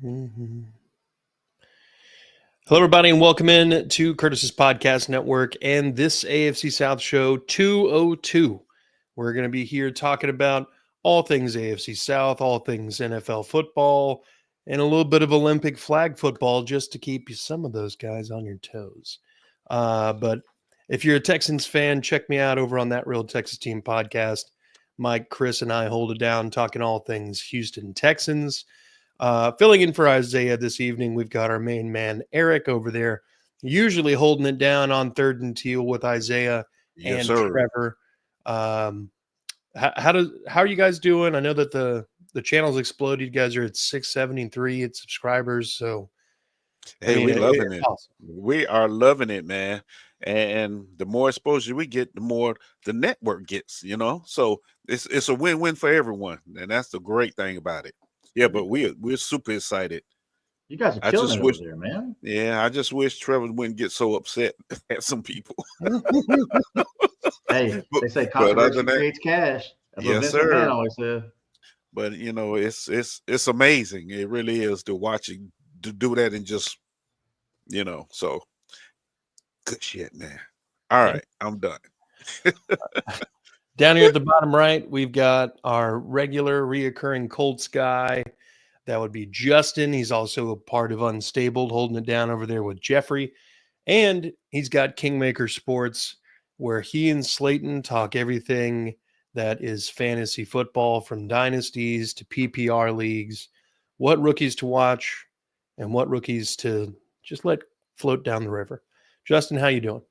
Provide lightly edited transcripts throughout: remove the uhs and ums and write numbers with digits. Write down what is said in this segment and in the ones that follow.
Mm-hmm. Hello, everybody, and welcome in to Curtis's Podcast Network and this AFC South show 202. We're going to be here talking about all things AFC South, all things NFL football, and a little bit of Olympic flag football just to keep some of those guys on your toes. But if you're a Texans fan, check me out over on That Real Texas Team podcast. Mike, Chris, and I hold it down talking all things Houston Texans. Filling in for Isaiah this evening, we've got our main man, Eric, over there, usually holding it down on Third and Teal with Isaiah and Trevor. How are you guys doing? I know that the channel's exploded. You guys are at 673 subscribers. So, hey, we're loving it. Awesome. We are loving it, man. And the more exposure we get, the more the network gets, So it's a win-win for everyone. And that's the great thing about it. Yeah, but we're super excited. You guys are killing it over there, man. Yeah, I just wish Trevor wouldn't get so upset at some people. Hey, they say controversy creates cash. That's yes, what Vince sir. McMahon always said. But it's amazing. It really is to watch it to do that and just so good shit, man. All right, I'm done. Down here at the bottom right, we've got our regular reoccurring Colts guy. That would be Justin. He's also a part of Unstabled, holding it down over there with Jeffrey. And he's got Kingmaker Sports, where he and Slayton talk everything that is fantasy football, from dynasties to PPR leagues, what rookies to watch and what rookies to just let float down the river. Justin, how you doing?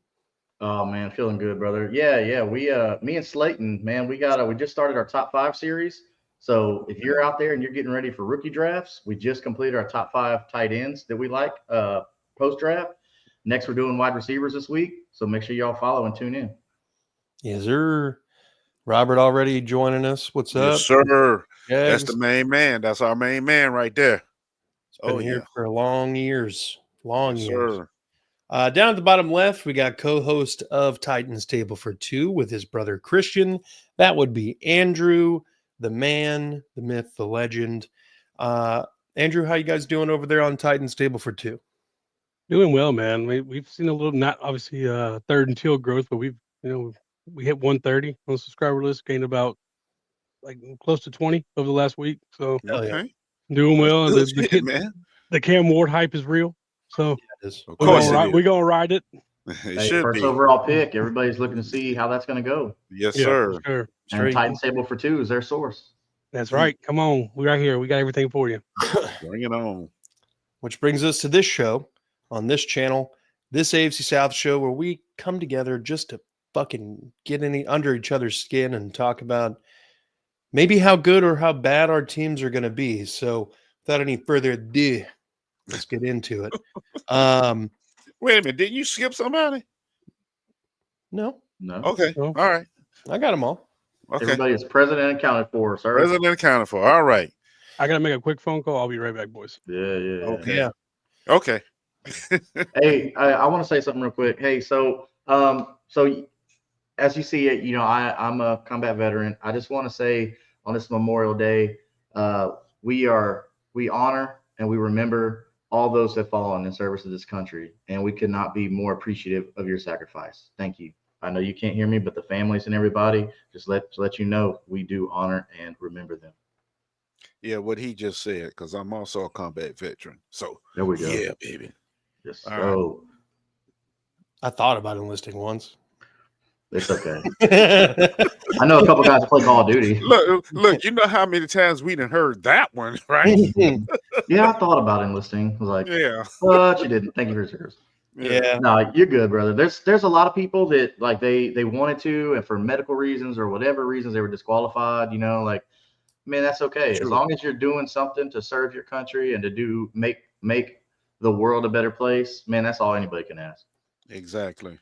Oh man, feeling good, brother. Yeah. We me and Slayton, man, we just started our top 5 series. So if you're out there and you're getting ready for rookie drafts, we just completed our top 5 tight ends that we like post draft. Next, we're doing wide receivers this week. So make sure y'all follow and tune in. Is there Robert already joining us? What's up? Yes, sir. Yeah, that's the main man. That's our main man right there. It's been here for long years. Long years. Sir. Down at the bottom left, we got co-host of Titans Table for Two with his brother Christian. That would be Andrew, the man, the myth, the legend. Andrew, how you guys doing over there on Titans Table for Two? Doing well, man. We've seen a little, not obviously Third and Teal growth, but we hit 130 on the subscriber list, gained about close to 20 over the last week. So doing well. The Cam Ward hype is real. So we're gonna ride it. First overall pick. Everybody's looking to see how that's going to go. Yes, sir. Sure. And Titans Table for Two is their source. That's right. Come on, we're right here. We got everything for you. Bring it on. Which brings us to this show on this channel, this AFC South show, where we come together just to fucking get under each other's skin and talk about maybe how good or how bad our teams are going to be. So without any further ado, let's get into it. Wait a minute. Didn't you skip somebody? No. Okay. No. All right. I got them all. Okay. Everybody is present and accounted for, sir. Present and accounted for. All right. I got to make a quick phone call. I'll be right back, boys. Yeah. Okay. Yeah. Okay. Hey, I want to say something real quick. Hey, so as you see it, I'm a combat veteran. I just want to say on this Memorial Day, we honor and we remember all those that fallen in service of this country, and we could not be more appreciative of your sacrifice. Thank you. I know you can't hear me, but the families and everybody, just let you know, we do honor and remember them. Yeah, what he just said, because I'm also a combat veteran. So there we go. Yeah, baby. Yes. So I thought about enlisting once. It's okay. I know a couple guys play Call of Duty. Look, you know how many times we done heard that one, right? Yeah, I thought about enlisting. I was like, yeah, but you didn't. Thank you for your service. Yeah. No, you're good, brother. There's a lot of people that they wanted to, and for medical reasons or whatever reasons they were disqualified. Man, that's okay. True. As long as you're doing something to serve your country and to make the world a better place, man, that's all anybody can ask. Exactly.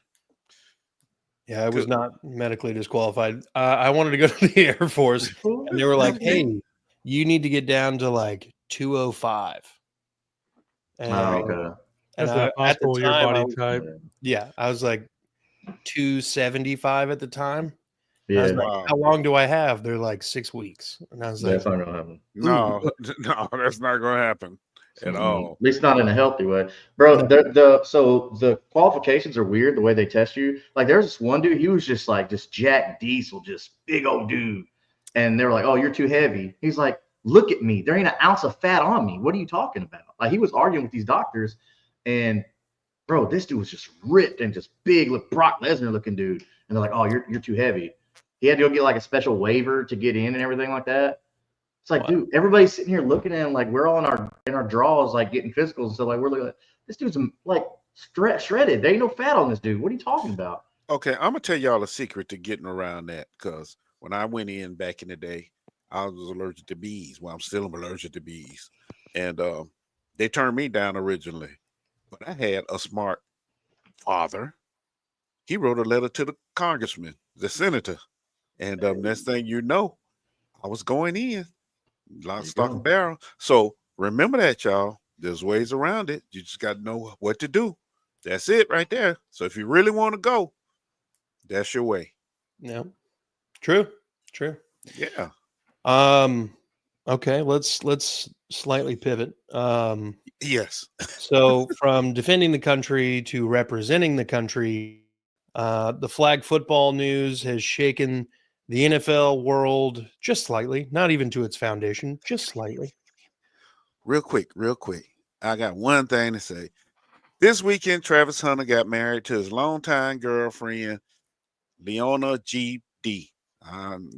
Yeah, I was not medically disqualified. I wanted to go to the Air Force, and they were like, "Hey, you need to get down to 205." And, okay. That's not possible. Your body type. Yeah, I was like 275 at the time. Yeah. I was like, how long do I have? They're like 6 weeks, and I was like, that's not gonna happen. No, that's not gonna happen. at all. At least not in a healthy way, bro. So the qualifications are weird the way they test you. Like there's this one dude, he was just like just Jack Diesel, just big old dude, and they were like, "Oh, you're too heavy." He's like, "Look at me, there ain't an ounce of fat on me. What are you talking about?" Like he was arguing with these doctors, and bro, this dude was just ripped and just big, look Brock Lesnar looking dude, and they're like, "Oh, you're too heavy." He had to go get like a special waiver to get in and everything like that. It's like, dude, everybody's sitting here looking at him like we're all in our draws, like getting physicals. So like we're looking at this dude's like shredded. There ain't no fat on this dude. What are you talking about? Okay, I'm gonna tell y'all a secret to getting around that, because when I went in back in the day, I was allergic to bees. Well, I'm still allergic to bees, and they turned me down originally, but I had a smart father. He wrote a letter to the congressman, the senator, and next thing you know, I was going in. Lock, stock, and barrel. So remember that, y'all. There's ways around it. You just got to know what to do. That's it right there. So if you really want to go, that's your way. Yeah. True. Yeah. Okay, let's slightly pivot. Yes. So from defending the country to representing the country, the flag football news has shaken the NFL world just slightly, not even to its foundation, just slightly. Real quick. I got one thing to say. This weekend, Travis Hunter got married to his longtime girlfriend, Leona GD.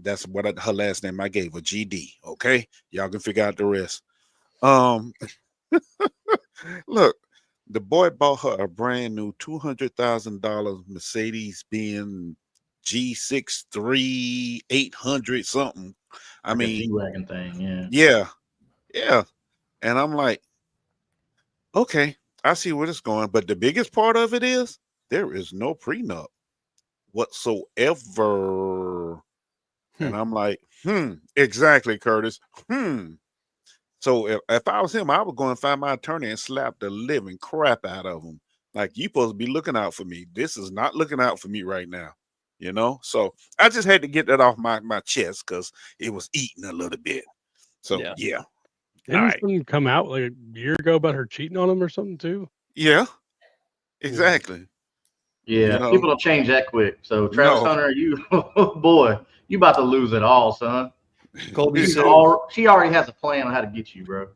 That's what her last name I gave her, GD. Okay, y'all can figure out the rest. Look, the boy bought her a brand new $200,000 Mercedes-Benz G63 800 something. I like mean, a G-Wagon thing, yeah. And I'm like, okay, I see where it's going. But the biggest part of it is there is no prenup whatsoever. And I'm like, exactly, Curtis. So if I was him, I would go and find my attorney and slap the living crap out of him. Like, you supposed to be looking out for me. This is not looking out for me right now. You know? So I just had to get that off my chest because it was eating a little bit. So yeah. Didn't something come out like a year ago about her cheating on him or something too? Yeah. Exactly. Yeah, You know? people don't change that quick. So Travis Hunter, you boy, you about to lose it all, son. Colby she says, already has a plan on how to get you, bro.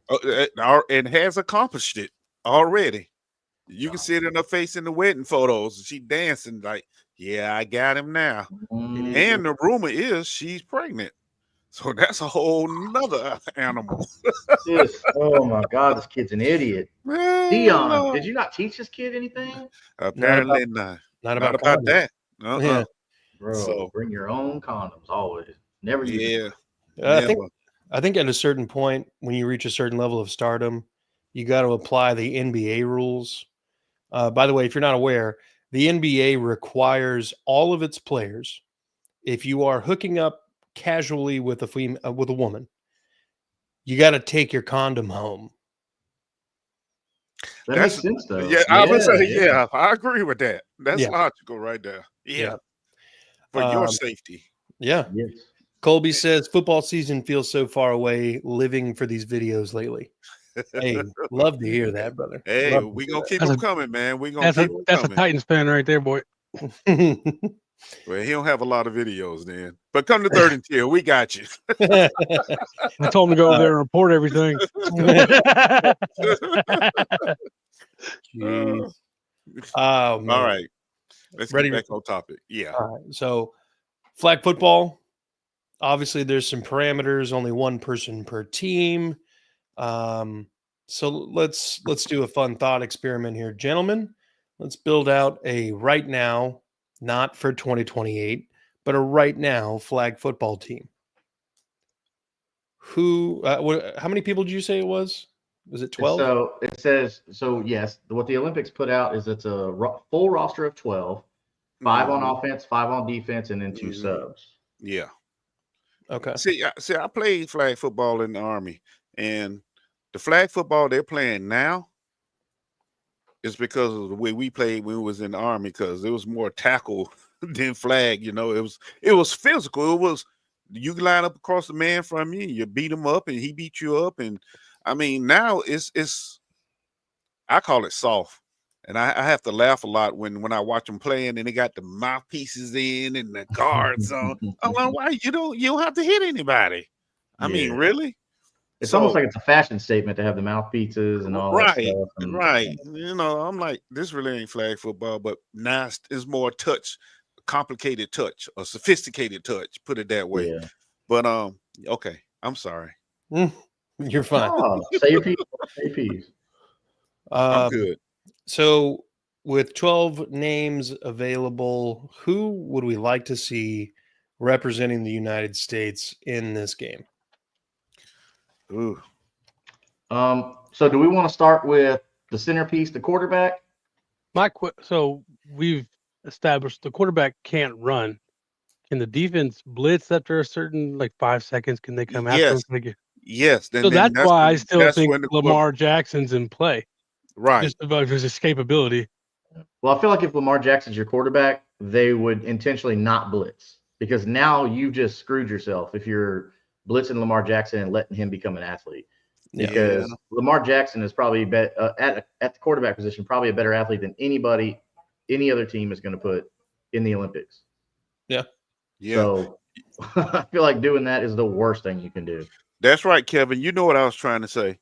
And has accomplished it already. You can see it in her face in the wedding photos. She dancing like, yeah, I got him now. And the rumor is she's pregnant. So that's a whole nother animal. Oh my God, this kid's an idiot. Dion, did you not teach this kid anything? Apparently not. Not about that. Yeah. Bro, so bring your own condoms always. Never use them. I think at a certain point, when you reach a certain level of stardom, you got to apply the NBA rules. By the way, if you're not aware, the NBA requires all of its players, if you are hooking up casually with a woman, you got to take your condom home. That makes sense, though. Yeah, I would say, I agree with that. That's logical right there. Yeah. For your safety. Yeah. Yes. Colby says football season feels so far away, living for these videos lately. Hey, love to hear that, brother. Hey, we gonna keep them coming, man. We gonna keep them coming. That's a Titans fan right there, boy. Well, he don't have a lot of videos then. But come to 3rd and 10, we got you. I told him to go over there and report everything. Jeez. All right. Let's get back on topic. Yeah. All right. So flag football, obviously there's some parameters, only one person per team. So let's do a fun thought experiment here, gentlemen. Let's build out a right now, not for 2028, but a right now flag football team. Who? How many people did you say it was? Was it 12? So it says yes. What the Olympics put out is it's a full roster of 12, 5 on offense, 5 on defense, and then 2 subs. Yeah. Okay. See, I played flag football in the Army, and the flag football they're playing now is because of the way we played when we was in the Army, because it was more tackle than flag. You know, it was physical. It was, you line up across the man from you, you beat him up, and he beat you up, and I mean, now it's I call it soft. And I have to laugh a lot when I watch them playing and they got the mouthpieces in and the guards on. I'm like, why you don't have to hit anybody? I mean, really? It's almost like it's a fashion statement to have the mouthpieces and all that stuff. Right. You know, I'm like, this really ain't flag football, but now it's more touch, complicated touch, or sophisticated touch, put it that way. Yeah. But okay, I'm sorry. You're fine. Oh, say your piece. Say your piece. I'm good. So, with 12 names available, who would we like to see representing the United States in this game? Ooh. So do we want to start with the centerpiece, the quarterback? So we've established the quarterback can't run. Can the defense blitz after a certain 5 seconds? Can they come after him? Yes. So that's why I still think Lamar Jackson's in play. Right. Just about his escapability. Well, I feel like if Lamar Jackson's your quarterback, they would intentionally not blitz because now you just screwed yourself if you're blitzing Lamar Jackson and letting him become an athlete. Because Lamar Jackson is probably at the quarterback position, probably a better athlete than any other team is going to put in the Olympics. Yeah. So I feel like doing that is the worst thing you can do. That's right, Kevin. You know what I was trying to say.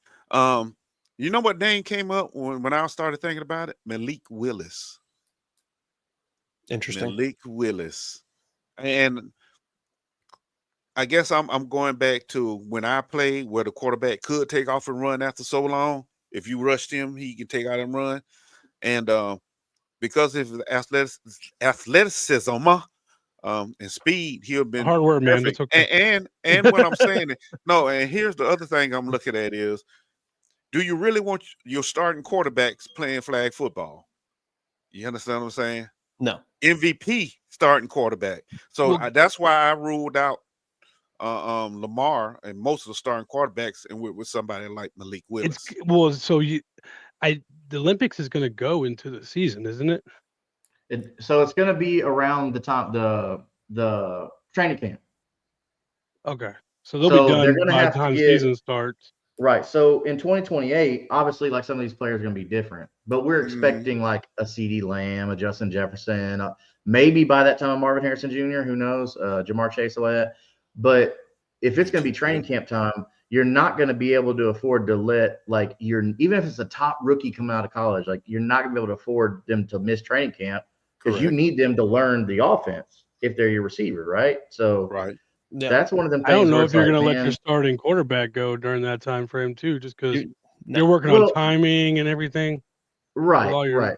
You know what name came up when I started thinking about it? Malik Willis. Interesting. Malik Willis. And I guess I'm going back to when I played where the quarterback could take off and run after so long. If you rushed him, he could take out and run. And because of athleticism and speed, he'll been hard work, man. perfect. That's okay. And what I'm saying, and here's the other thing I'm looking at is, do you really want your starting quarterbacks playing flag football? You understand what I'm saying? No. MVP starting quarterback. So that's why I ruled out Lamar and most of the starting quarterbacks and with somebody like Malik Willis. The Olympics is going to go into the season, isn't it? So it's going to be around the time the training camp. Okay, so they'll be done by the time season starts. Right. So in 2028, obviously, like some of these players are going to be different, but we're expecting like a CeeDee Lamb, a Justin Jefferson, maybe by that time, Marvin Harrison Jr., who knows, Jamar Chase, all that. But if it's going to be training camp time, you're not going to be able to afford to let even if it's a top rookie coming out of college, you're not going to be able to afford them to miss training camp because you need them to learn the offense if they're your receiver, right? So that's one of them things. I don't know if you're going to let your starting quarterback go during that time frame too, just because you're working on timing and everything. Right.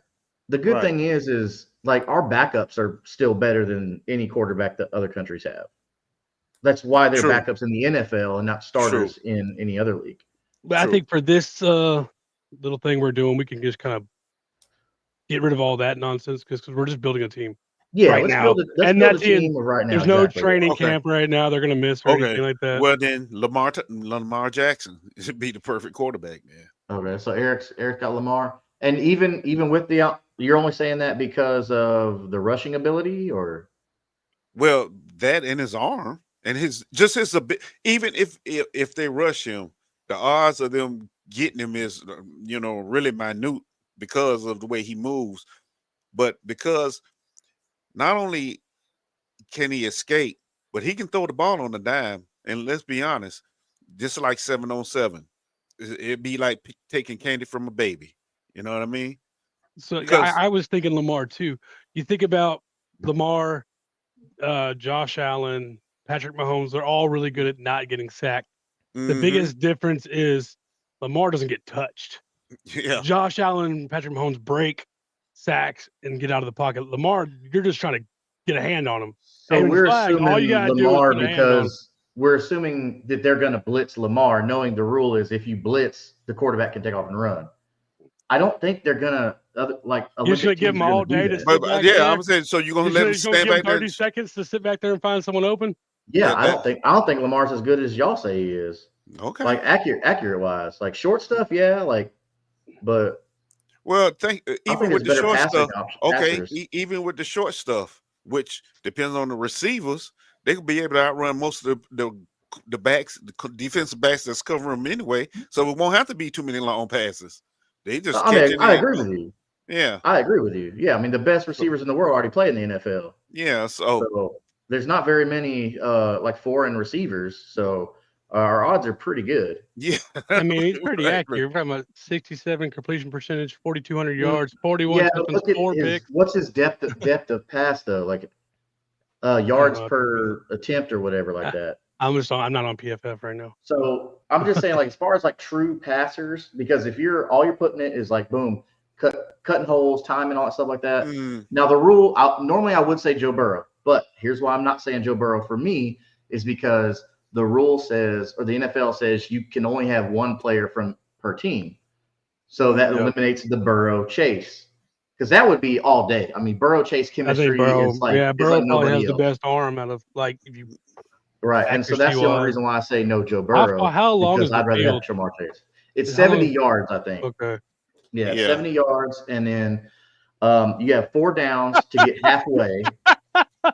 The good thing is our backups are still better than any quarterback that other countries have. That's why they're backups in the NFL and not starters in any other league. But I think for this little thing we're doing, we can just kind of get rid of all that nonsense because we're just building a team. Yeah, right now. Let's build a team right now. There's no training camp right now. They're going to miss or anything like that. Well, then Lamar Jackson should be the perfect quarterback, man. Okay, so Eric got Lamar, and even with you're only saying that because of the rushing ability, or? Well, that in his arm and his even if they rush him, the odds of them getting him is really minute because of the way he moves, but because not only can he escape, but he can throw the ball on the dime. And let's be honest, just like 7-on-7, it'd be like taking candy from a baby. You know what I mean? So I was thinking Lamar too. You think about Lamar, Josh Allen, Patrick Mahomes, they're all really good at not getting sacked. The biggest difference is Lamar doesn't get touched. Yeah. Josh Allen and Patrick Mahomes break sacks and get out of the pocket. Lamar, you're just trying to get a hand on him. So we're assuming Lamar because we're assuming that they're going to blitz Lamar, knowing the rule is if you blitz, the quarterback can take off and run. I don't think they're going to you should give them all day to sit back there. I was saying, so you're going to let them stand back there 30 seconds to sit back there and find someone open? Yeah, I don't think Lamar's as good as y'all say he is. Okay. Accurate wise, short stuff, but even with the short stuff, even with the short stuff, which depends on the receivers, they could be able to outrun most of the the defensive backs that's covering them anyway, so it won't have to be too many long passes. They just I agree with you. Yeah, I agree with you. Yeah, I mean the best receivers in the world already play in the NFL. Yeah, so there's not very many like foreign receivers, so our odds are pretty good. Yeah, I mean he's pretty accurate. We're talking about 67 completion percentage, 4,200 yards, 41 touchdowns, 4 picks. What's his depth of pass though? Like yards per attempt or whatever like that. I'm not on PFF right now. So I'm just saying, like as far as like true passers, because if all you're putting it is like boom, cutting holes, time, and all that stuff like that. Now the rule, normally I would say Joe Burrow, but here's why I'm not saying Joe Burrow for me is because the rule says, or the NFL says, you can only have one player per team. So that eliminates the Burrow Chase, because that would be all day. I mean, Burrow Chase chemistry is like Burrow like probably has else. the best arm out of like if you. Right, and so that's the only reason why I say no Joe Burrow. How long is I'd rather have Shamar Chase. It's 70 yards, I think. Okay. Yeah, 70 yards, and then you have 4 downs to get halfway,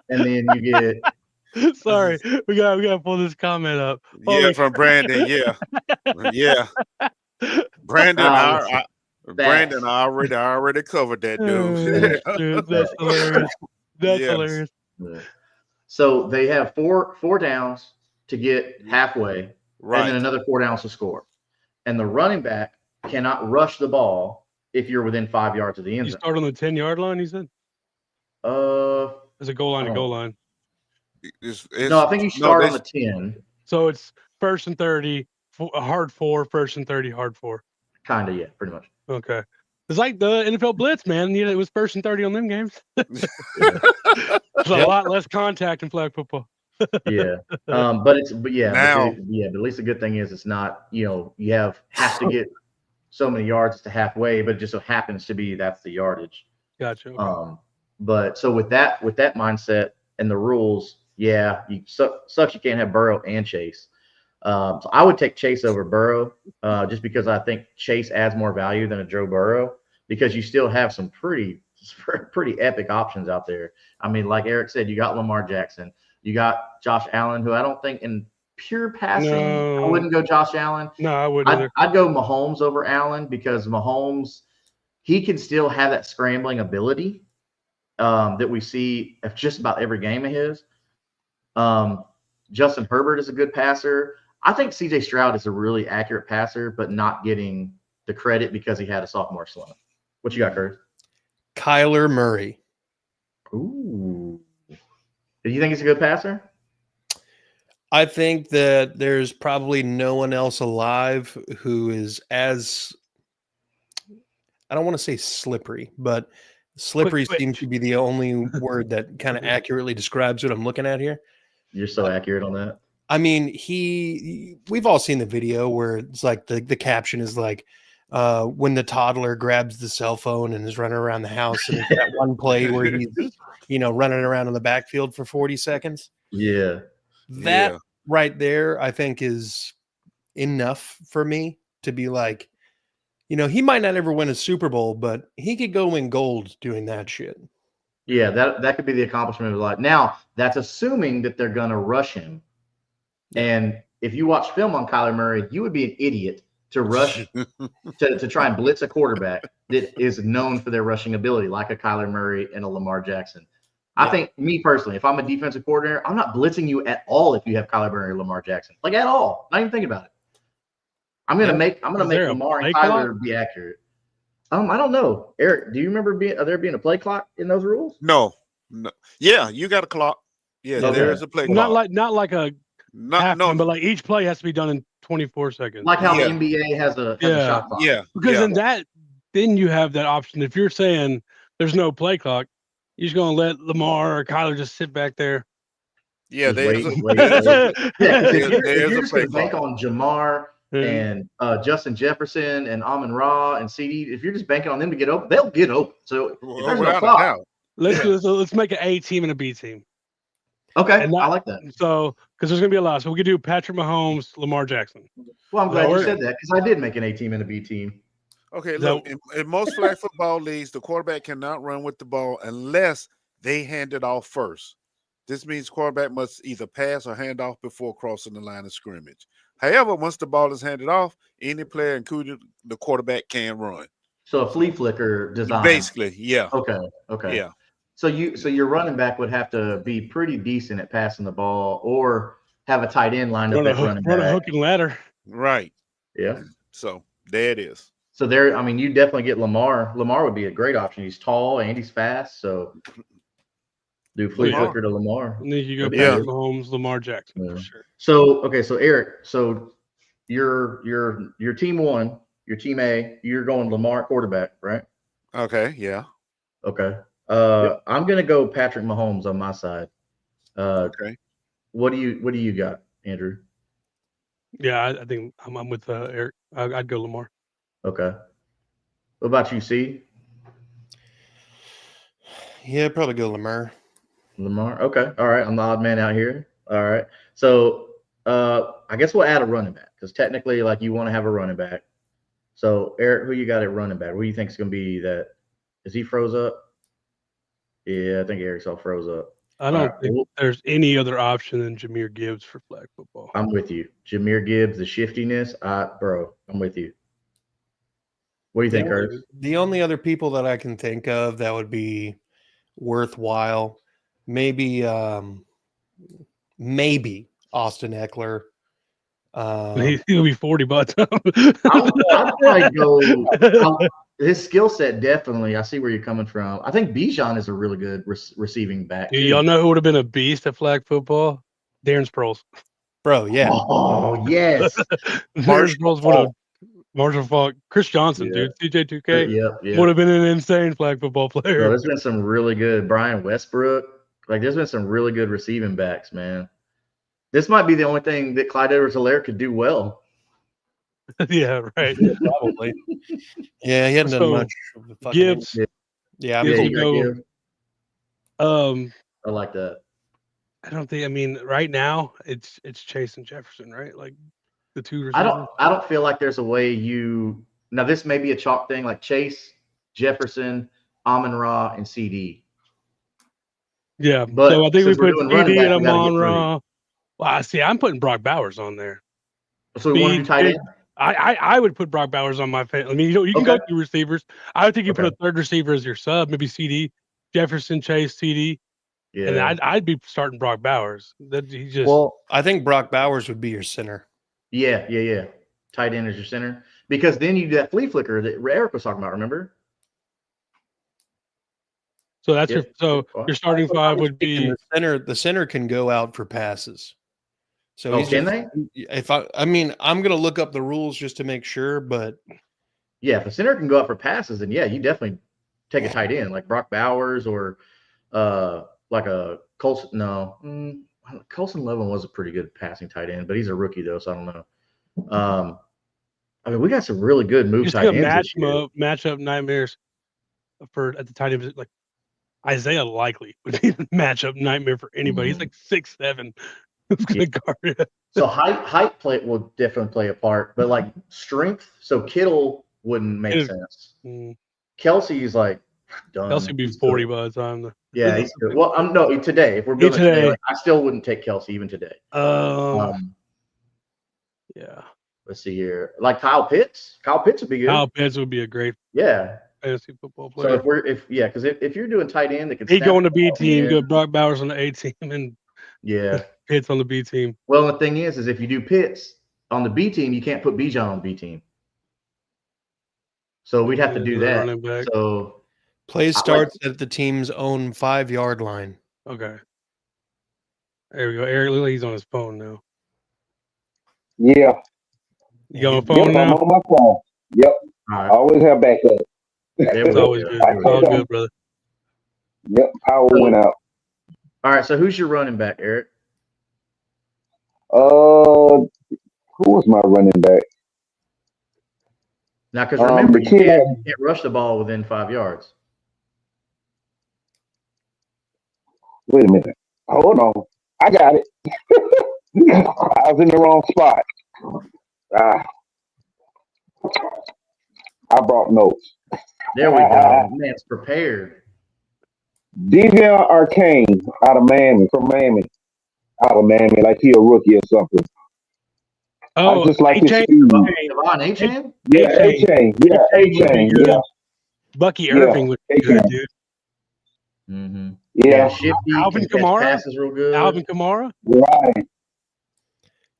and then you get. Sorry, we gotta pull this comment up. Yeah, from Brandon. Yeah. Brandon, Brandon, I already covered that, dude. Dude, that's hilarious. That's hilarious. Yeah. So they have four downs to get halfway, and then another 4 downs to score. And the running back cannot rush the ball if you're within 5 yards of the end zone. You start on the 10-yard line, you said? There's a goal line to goal line. No, I think you start on the 10. So it's 1st and 30, a hard 4, 1st and 30, hard 4. Kind of, yeah, pretty much. Okay. It's like the NFL blitz, man. It was 1st and 30 on them games. There's a lot less contact in flag football. Yeah. But at least the good thing is it's not, you have to get so many yards to halfway, but it just so happens to be that's the yardage. Gotcha. Okay. But so with that mindset and the rules, sucks you can't have Burrow and Chase. So I would take Chase over Burrow just because I think Chase adds more value than a Joe Burrow, because you still have some pretty epic options out there. I mean, like Eric said, you got Lamar Jackson, you got Josh Allen, who I don't think in pure passing, I wouldn't go Josh Allen. No, I wouldn't. I'd go Mahomes over Allen, because Mahomes, he can still have that scrambling ability that we see at just about every game of his. Justin Herbert is a good passer. I think CJ Stroud is a really accurate passer, but not getting the credit because he had a sophomore slump. What you got, Kurt? Kyler Murray. Ooh. Do you think he's a good passer? I think that there's probably no one else alive who is as, I don't want to say slippery, but slippery seems to be the only word that kind of accurately describes what I'm looking at here. You're so accurate on that. I mean, we've all seen the video where it's like the caption is like, when the toddler grabs the cell phone and is running around the house, and that one play where he's, running around in the backfield for 40 seconds. Yeah. That right there, I think, is enough for me to be like, he might not ever win a Super Bowl, but he could go win gold doing that shit. Yeah, that could be the accomplishment of his life. Now, that's assuming that they're going to rush him. And if you watch film on Kyler Murray, you would be an idiot to rush to try and blitz a quarterback that is known for their rushing ability, like a Kyler Murray and a Lamar Jackson. I think, me personally, if I'm a defensive coordinator, I'm not blitzing you at all if you have Kyler Murray or Lamar Jackson. Like, at all. Not even thinking about it. I'm gonna make Lamar and Kyler be accurate. I don't know. Eric, do you remember there being a play clock in those rules? No. Yeah, you got a clock. Yeah, there is a play clock. Not like a but like each play has to be done in 24 seconds. Like how the NBA has a shot clock. Yeah. Because then you have that option. If you're saying there's no play clock, you're just gonna let Lamar or Kyler just sit back there. Yeah, there's a play clock. Bank on Jamar and Justin Jefferson and Amon-Ra and CD. If you're just banking on them to get open, they'll get open. So if there's no clock, let's make an A team and a B team. Okay, I like that. So, because there's going to be a lot. So we could do Patrick Mahomes, Lamar Jackson. Well, I'm glad you said that, because I did make an A team and a B team. Okay, look, in most flag football leagues, the quarterback cannot run with the ball unless they hand it off first. This means quarterback must either pass or hand off before crossing the line of scrimmage. However, once the ball is handed off, any player, including the quarterback, can run. So a flea flicker design. Basically, yeah. Okay. Yeah. So your running back would have to be pretty decent at passing the ball, or have a tight end lined up at running back. Run a hook and ladder. Right. Yeah. So there it is. So there, I mean, you definitely get Lamar. Lamar would be a great option. He's tall and he's fast. So do flea flicker to Lamar. And then you go Patrick Mahomes, Lamar Jackson for sure. So Eric, so your team one, your team A, you're going Lamar quarterback, right? Okay. Yeah. Okay. I'm gonna go Patrick Mahomes on my side. Okay. What do you got, Andrew? Yeah, I think I'm with Eric. I'd go Lamar. Okay. What about you, C? Yeah, probably go Lamar. Lamar. Okay. All right. I'm the odd man out here. All right. So I guess we'll add a running back, because technically, like, you want to have a running back. So Eric, who you got at running back? What do you think is going to be that? Is he froze up? Yeah, I think Eric's all froze up. I don't think there's any other option than Jahmyr Gibbs for flag football. I'm with you. Jahmyr Gibbs, the shiftiness. Bro, I'm with you. What do you think, Curtis? The only other people that I can think of that would be worthwhile, maybe Austin Eckler. He'll be $40. I'd probably go. His skill set, definitely. I see where you're coming from. I think Bijan is a really good receiving back. Dude, y'all know who would have been a beast at flag football? Darren Sproles. Bro, yeah. Oh, yes. Darren Sproles would have. Marshall Falk, Chris Johnson, dude, CJ2K would have been an insane flag football player. Bro, there's been some really good Brian Westbrook. Like, there's been some really good receiving backs, man. This might be the only thing that Clyde Edwards-Helaire could do well. Yeah, right. Probably. Yeah, he hadn't done much. Gibbs. Yeah, Gibbs I like that. I don't think. I mean, right now it's Chase and Jefferson, right? Like the two receivers. I don't feel like there's a way you. Now this may be a chalk thing, like Chase, Jefferson, Amon-Ra, and CD. Yeah, but so I think we put CD and Amon-Ra. Well, see, I'm putting Brock Bowers on there. So we want to do tight end. I would put Brock Bowers on my fan. I mean, you can go through receivers. I would think you put a third receiver as your sub, maybe CD, Jefferson, Chase, CD. Yeah. And I'd be starting Brock Bowers. Well, I think Brock Bowers would be your center. Yeah. Tight end is your center, because then you do that flea flicker that Eric was talking about. Remember? So that's your starting five would be the center can go out for passes. So can they? I'm gonna look up the rules just to make sure, but yeah, if the center can go out for passes, then yeah, you definitely take a tight end like Brock Bowers or like a Colts. No, Colson Levin was a pretty good passing tight end, but he's a rookie though, so I don't know. I mean, we got some really good move tight ends. Matchup nightmares at the tight end. Like Isaiah Likely would be the matchup nightmare for anybody. He's like 6'7". Who's gonna guard it? So height will definitely play a part, but like strength. So Kittle wouldn't make sense. Kelsey's like done. Kelsey would be 40 by the time. Yeah, he's good. Well, no, today. If we're building today, I still wouldn't take Kelsey even today. Yeah. Let's see here. Like Kyle Pitts. Kyle Pitts would be good. Kyle Pitts would be a great fantasy football player. So because if you're doing tight end, that can he go on the B team, go Brock Bowers on the A team, and Pitts on the B team. Well, the thing is if you do Pitts on the B team, you can't put Bijan on the B team. So we'd have to do that. So play starts at the team's own 5-yard line. Okay. There we go. Eric, he's on his phone now. Yeah. You on the phone now? I'm on my phone. Yep. Right. I always have backup. It's always good. It's all good, brother. Yep. Power went out. All right. So who's your running back, Eric? Who was my running back? Now, because remember, you can't rush the ball within 5 yards. Wait a minute. Hold on. I got it. I was in the wrong spot. I brought notes. There we go. Man's prepared. Devion Arcane. out of Miami, from Miami, out of Miami, like he a rookie or something. Oh, I just like his A-Chain. speed. Devon A-Chain? Yeah, A-Chain. Yeah, A-Chain. Yeah, Bucky yeah, Irving would be good, A-Chain. dude. Mm-hmm. Yeah, Shifty, Alvin can catch Kamara? passes real good. Alvin Kamara? right.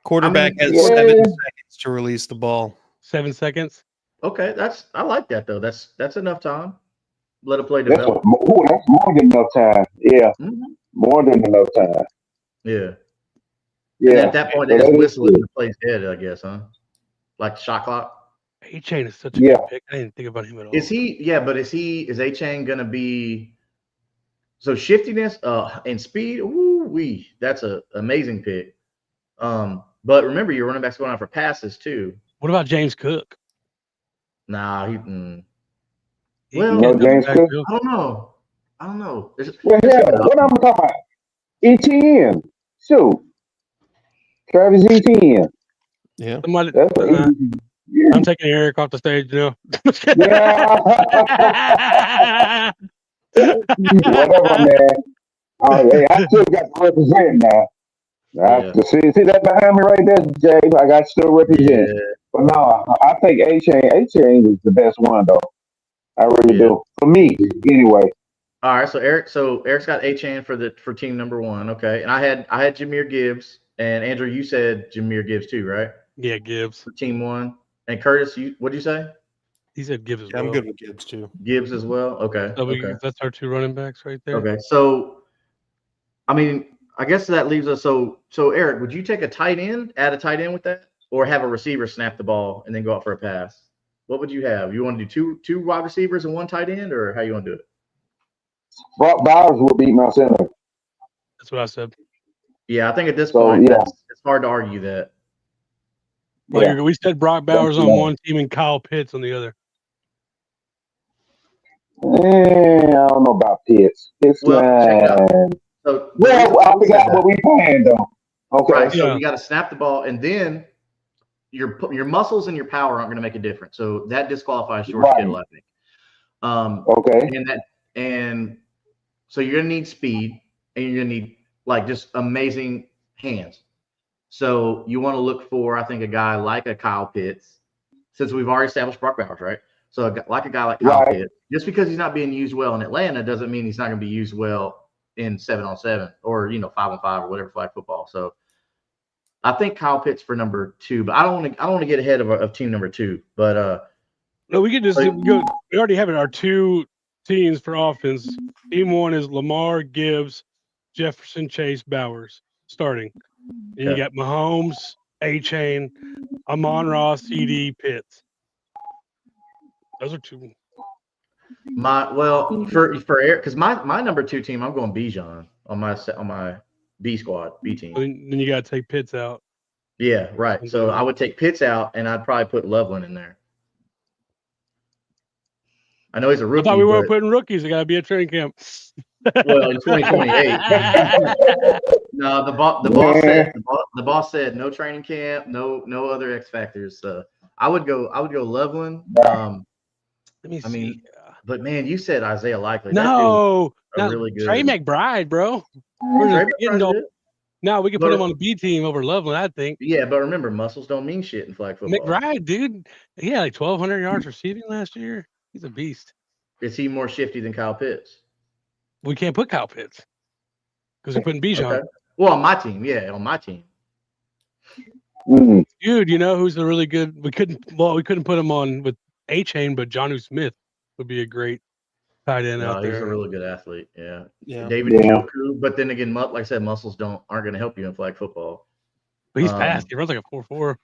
Quarterback I mean, has 7 Yeah. seconds to release the ball. 7 seconds. Okay, I like that though. That's enough time. Let a play That's develop. that's more than enough time. Yeah, Mm-hmm. more than enough time. Yeah. Yeah. And at that point, they So just that is whistle it good. and the play's dead, I guess, huh? Like the shot clock. A-Chain is such a Yeah. good pick. I didn't think about him at all. Is he? Yeah, but is A-Chain gonna be? So shiftiness, and speed. Ooh wee, that's a amazing pick. But remember, your running back's going out for passes too. What about James Cook? Nah, He well, can get another James Cook? backfield. I don't know. Well, There's yeah, some good what I'm options. talking about? ETN. Shoot. Travis Etienne. Yeah. Somebody, That's what yeah. I'm taking Eric off the stage now. Yeah. Whatever, man. Hey, I still got to represent now. Yeah. See that behind me right there, Jay? I got to still represent. Yeah. But no, I think A-Chain is the best one, though. I really Yeah. do. For me, anyway. All right, so Eric's got A-Chain for team number 1, okay. And I had Jahmyr Gibbs, and Andrew, you said Jahmyr Gibbs too, right? Yeah, Gibbs. For team 1. And Curtis, what'd you say? He said Gibbs as I'm well. good with Gibbs too. Gibbs as well. Okay. So Okay. that's our 2 running backs right there. Okay. So, I mean, I guess that leaves us. So Eric, would you take a tight end, add a tight end with that, or have a receiver snap the ball and then go out for a pass? What would you have? You want to do two wide receivers and 1 tight end, or how you want to do it? Brock Bowers will beat my center. That's what I said. Yeah, I think at this So, point, yeah. it's hard to argue that. Well, Yeah. we said Brock Bowers on one team and Kyle Pitts on the other. I don't know about Pitts. It's Well, check it out. So, I forgot what we playing though. Okay. Right. So Yeah. you got to snap the ball, and then your muscles and your power aren't going to make a difference. So that disqualifies George Right. Kittle, I think. Okay. And so you're gonna need speed, and you're gonna need like just amazing hands. So you want to look for, I think, a guy like a Kyle Pitts, since we've already established Brock Bowers, right? So a guy like Kyle Right. Pitts, just because he's not being used well in Atlanta doesn't mean he's not going to be used well in 7-on-7 or 5-on-5 or whatever flag football. So I think Kyle Pitts for number 2, but I don't want to get ahead of team number 2. But No, we could just go. We already have it. Our 2 teams for offense. Team 1 is Lamar, Gibbs, Jefferson, Chase, Bowers starting. And you got Mahomes, A-Chain, Amon-Ra, CD, Pitts. Those are 2. For Eric, because my number 2 team, I'm going Bijan on my B squad, B team. Then you got to take Pitts out. Yeah, right. So I would take Pitts out, and I'd probably put Loveland in there. I know he's a rookie. I thought we weren't putting rookies. They got to be at training camp. Well, in 2028. No, the boss said no training camp, no other X factors. So I would go Loveland. Let me see. I mean, but man, you said Isaiah Likely. No, really good. Trey McBride, bro. No, we can put him on the B team over Loveland, I think. Yeah, but remember, muscles don't mean shit in flag football. McBride, dude, he had like 1,200 yards receiving last year. He's a beast. Is he more shifty than Kyle Pitts? We can't put Kyle Pitts because we're putting Bijan. Okay. Well, on my team, yeah, on my team. Mm. Dude, you know who's the really good? We couldn't put him on with A-Chain, but Jonnu Smith would be a great tight end out there. He's a really good athlete. Yeah. Yeah. David Njoku, but then again, like I said, muscles aren't going to help you in flag football. But he's fast. He runs like a 4.4.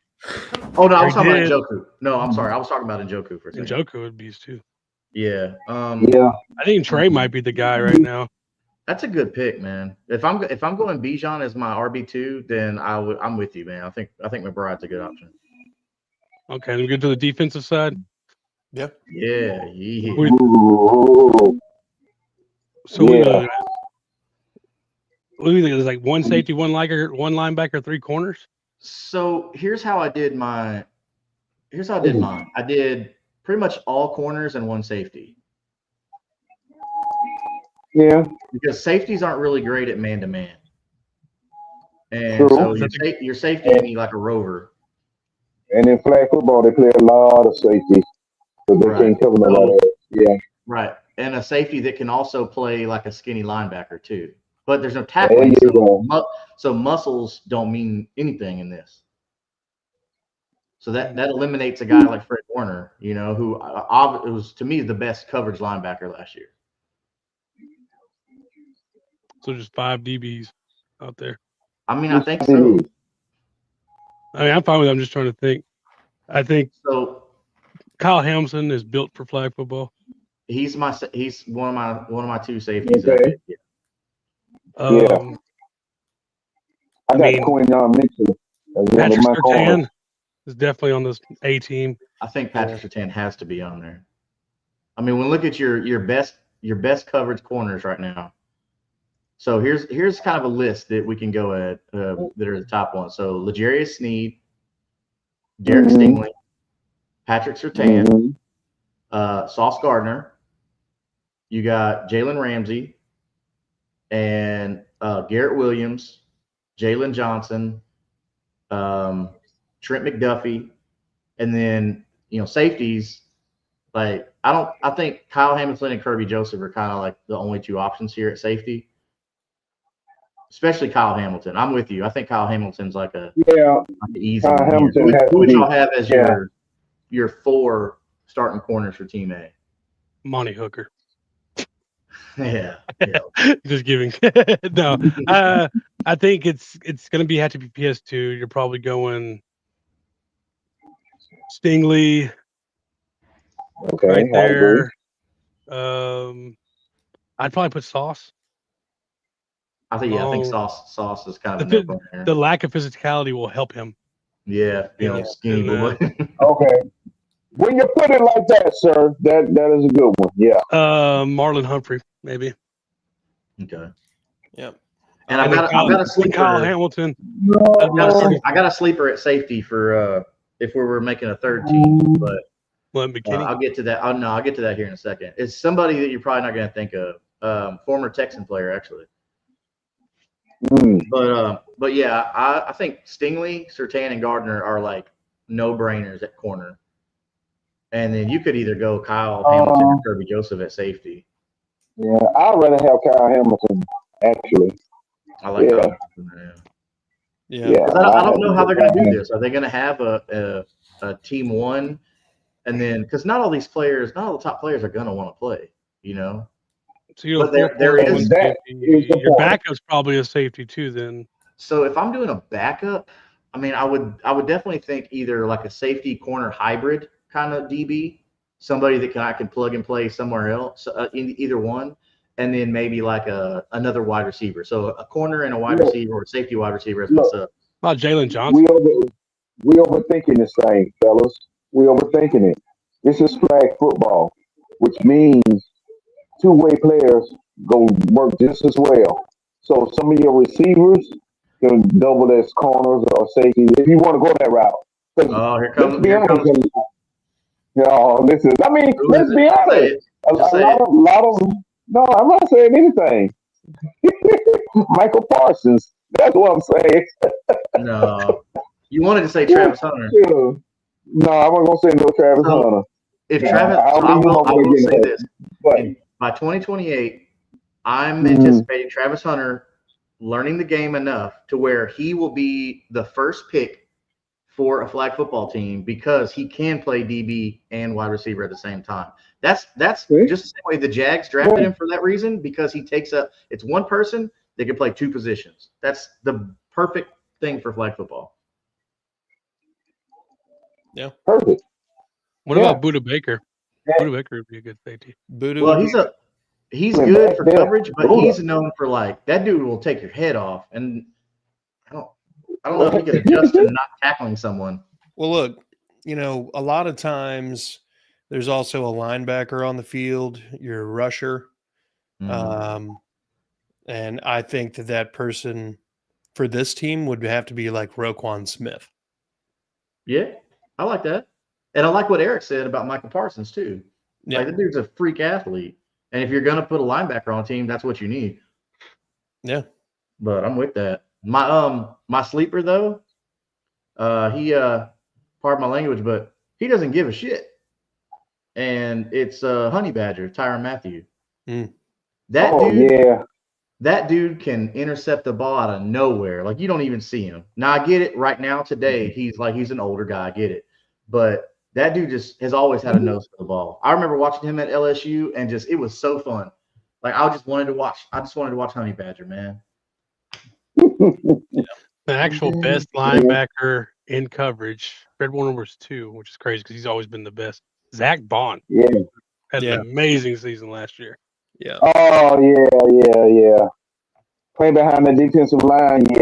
Oh no, I was talking about Njoku. No, I'm sorry, I was talking about Njoku for a second. Njoku would be too. Yeah. I think Trey might be the guy right now. That's a good pick, man. If I'm going Bijan as my RB2, then I'm with you, man. I think McBride's a good option. Okay, we go to the defensive side. Yep. Yeah. So we there's like 1 safety, 1 linebacker, 3 corners. So here's how I did mine. I did pretty much all corners and 1 safety. Yeah. Because safeties aren't really great at man-to-man. And True. so your safety, you need like a rover. And in flag football, they play a lot of safety, so they can't cover nobody else. Yeah. Right. And a safety that can also play like a skinny linebacker too. But there's no There tackling, you go. so muscles don't mean anything in this. So that eliminates a guy like Fred Warner, you know, who it was to me the best coverage linebacker last year. So just 5 DBs out there. I mean, I think so. I mean, I'm fine with it. I'm just trying to think. I think So Kyle Hamilton is built for flag football. he's one of my two safeties. Okay. Yeah. I got Quinyon Mitchell as one of Patrick my corners. Surtain is definitely on this A team. I think Patrick Surtain has to be on there. I mean, when look at your best coverage corners right now. So here's kind of a list that we can go at that are the top ones. So L'Jarius Sneed, Derek Stingley, Patrick Surtain, Sauce Gardner. You got Jalen Ramsey and Garrett Williams, Jalen Johnson, Trent McDuffie, and then safeties. Like I think Kyle Hamilton and Kirby Joseph are kind of like the only two options here at safety. Especially Kyle Hamilton. I'm with you. I think Kyle Hamilton's like an easy one. Who would y'all have as your 4 starting corners for Team A? Monty Hooker. Yeah. Just giving. No, I think it's going to have to be PS2. You're probably going Stingley. Okay, right there. I I'd probably put Sauce. I think Sauce is kind of a no-brainer. The lack of physicality will help him. Yeah, skinny boy. Okay. When you put it like that, sir, that is a good one. Yeah. Marlon Humphrey, maybe. Okay. Yep. And I got a sleeper. Kyle Hamilton. I got a sleeper at safety for if we were making a third team, but I'll get to that. I'll get to that here in a second. It's somebody that you're probably not going to think of. Former Texan player, actually. But yeah, I think Stingley, Surtain, and Gardner are like no-brainers at corner. And then you could either go Kyle Hamilton or Kirby Joseph at safety. Yeah, I'd rather have Kyle Hamilton, actually. I like Kyle Hamilton. Yeah. I don't know how they're going to do this. Are they going to have a team 1? And then, because not all the top players are going to want to play, So there is that. Your backup's probably a safety too. Then. So if I'm doing a backup, I mean, I would definitely think either like a safety corner hybrid kind of DB, somebody that I can plug and play somewhere else, in either one, and then maybe like another wide receiver. So a corner and a wide receiver, or a safety wide receiver as my sub. About Jalen Johnson. We overthinking this thing, fellas. We overthinking it. This is flag football, which means two-way players go work just as well. So some of your receivers can double as corners or safeties if you want to go that route. Here comes. Listen. I mean, let's be honest. A lot of them. No, I'm not saying anything. Michael Parsons. That's what I'm saying. No, you wanted to say Travis Hunter. No, I wasn't gonna say no Travis Hunter. If Travis, I will say this. By 2028, I'm anticipating Travis Hunter learning the game enough to where he will be the first pick for a flag football team because he can play DB and wide receiver at the same time. That's just the same way the Jags drafted him for that reason, because he it's one person that can play 2 positions. That's the perfect thing for flag football. Yeah. Perfect. What about Buda Baker? Buda Baker would be a good safety. Well, he's good for coverage, but he's known for that dude will take your head off, and I don't know if he can adjust to not tackling someone. Well, look, a lot of times there's also a linebacker on the field, your rusher. And I think that person for this team would have to be like Roquan Smith. Yeah, I like that. And I like what Eric said about Michael Parsons too. Yeah. Like, the dude's a freak athlete. And if you're going to put a linebacker on a team, that's what you need. Yeah. But I'm with that. My sleeper though, he pardon my language, but he doesn't give a shit. And it's Honey Badger, Tyrann Mathieu. That dude can intercept the ball out of nowhere. Like, you don't even see him. Now, I get it. Right now, today, he's an older guy. I get it. But that dude just has always had a nose for the ball. I remember watching him at LSU, and it was so fun. Like, I just wanted to watch Honey Badger, man. The actual best linebacker in coverage, Fred Warner was 2, which is crazy because he's always been the best. Zach Bond had an amazing season last year. Yeah. Oh, yeah. Playing behind the defensive line, he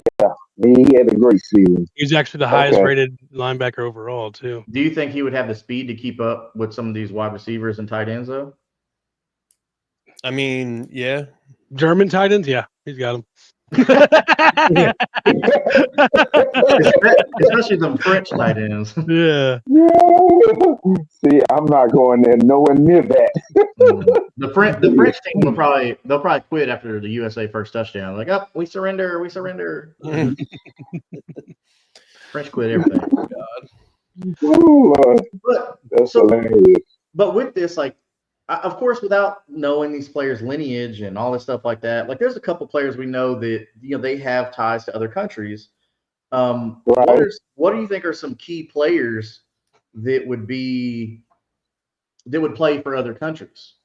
had a great season. He's actually the highest rated linebacker overall, too. Do you think he would have the speed to keep up with some of these wide receivers and tight ends, though? I mean, yeah. German tight ends? Yeah, he's got them. Especially the French tight ends. Yeah. See, I'm not going there nowhere near that. The French team they'll probably quit after the USA first touchdown. Like, we surrender. French quit everything. God. That's hilarious. But with this, like, of course, without knowing these players' lineage and all this stuff like that, like, there's a couple players we know that they have ties to other countries. What do you think are some key players that would play for other countries?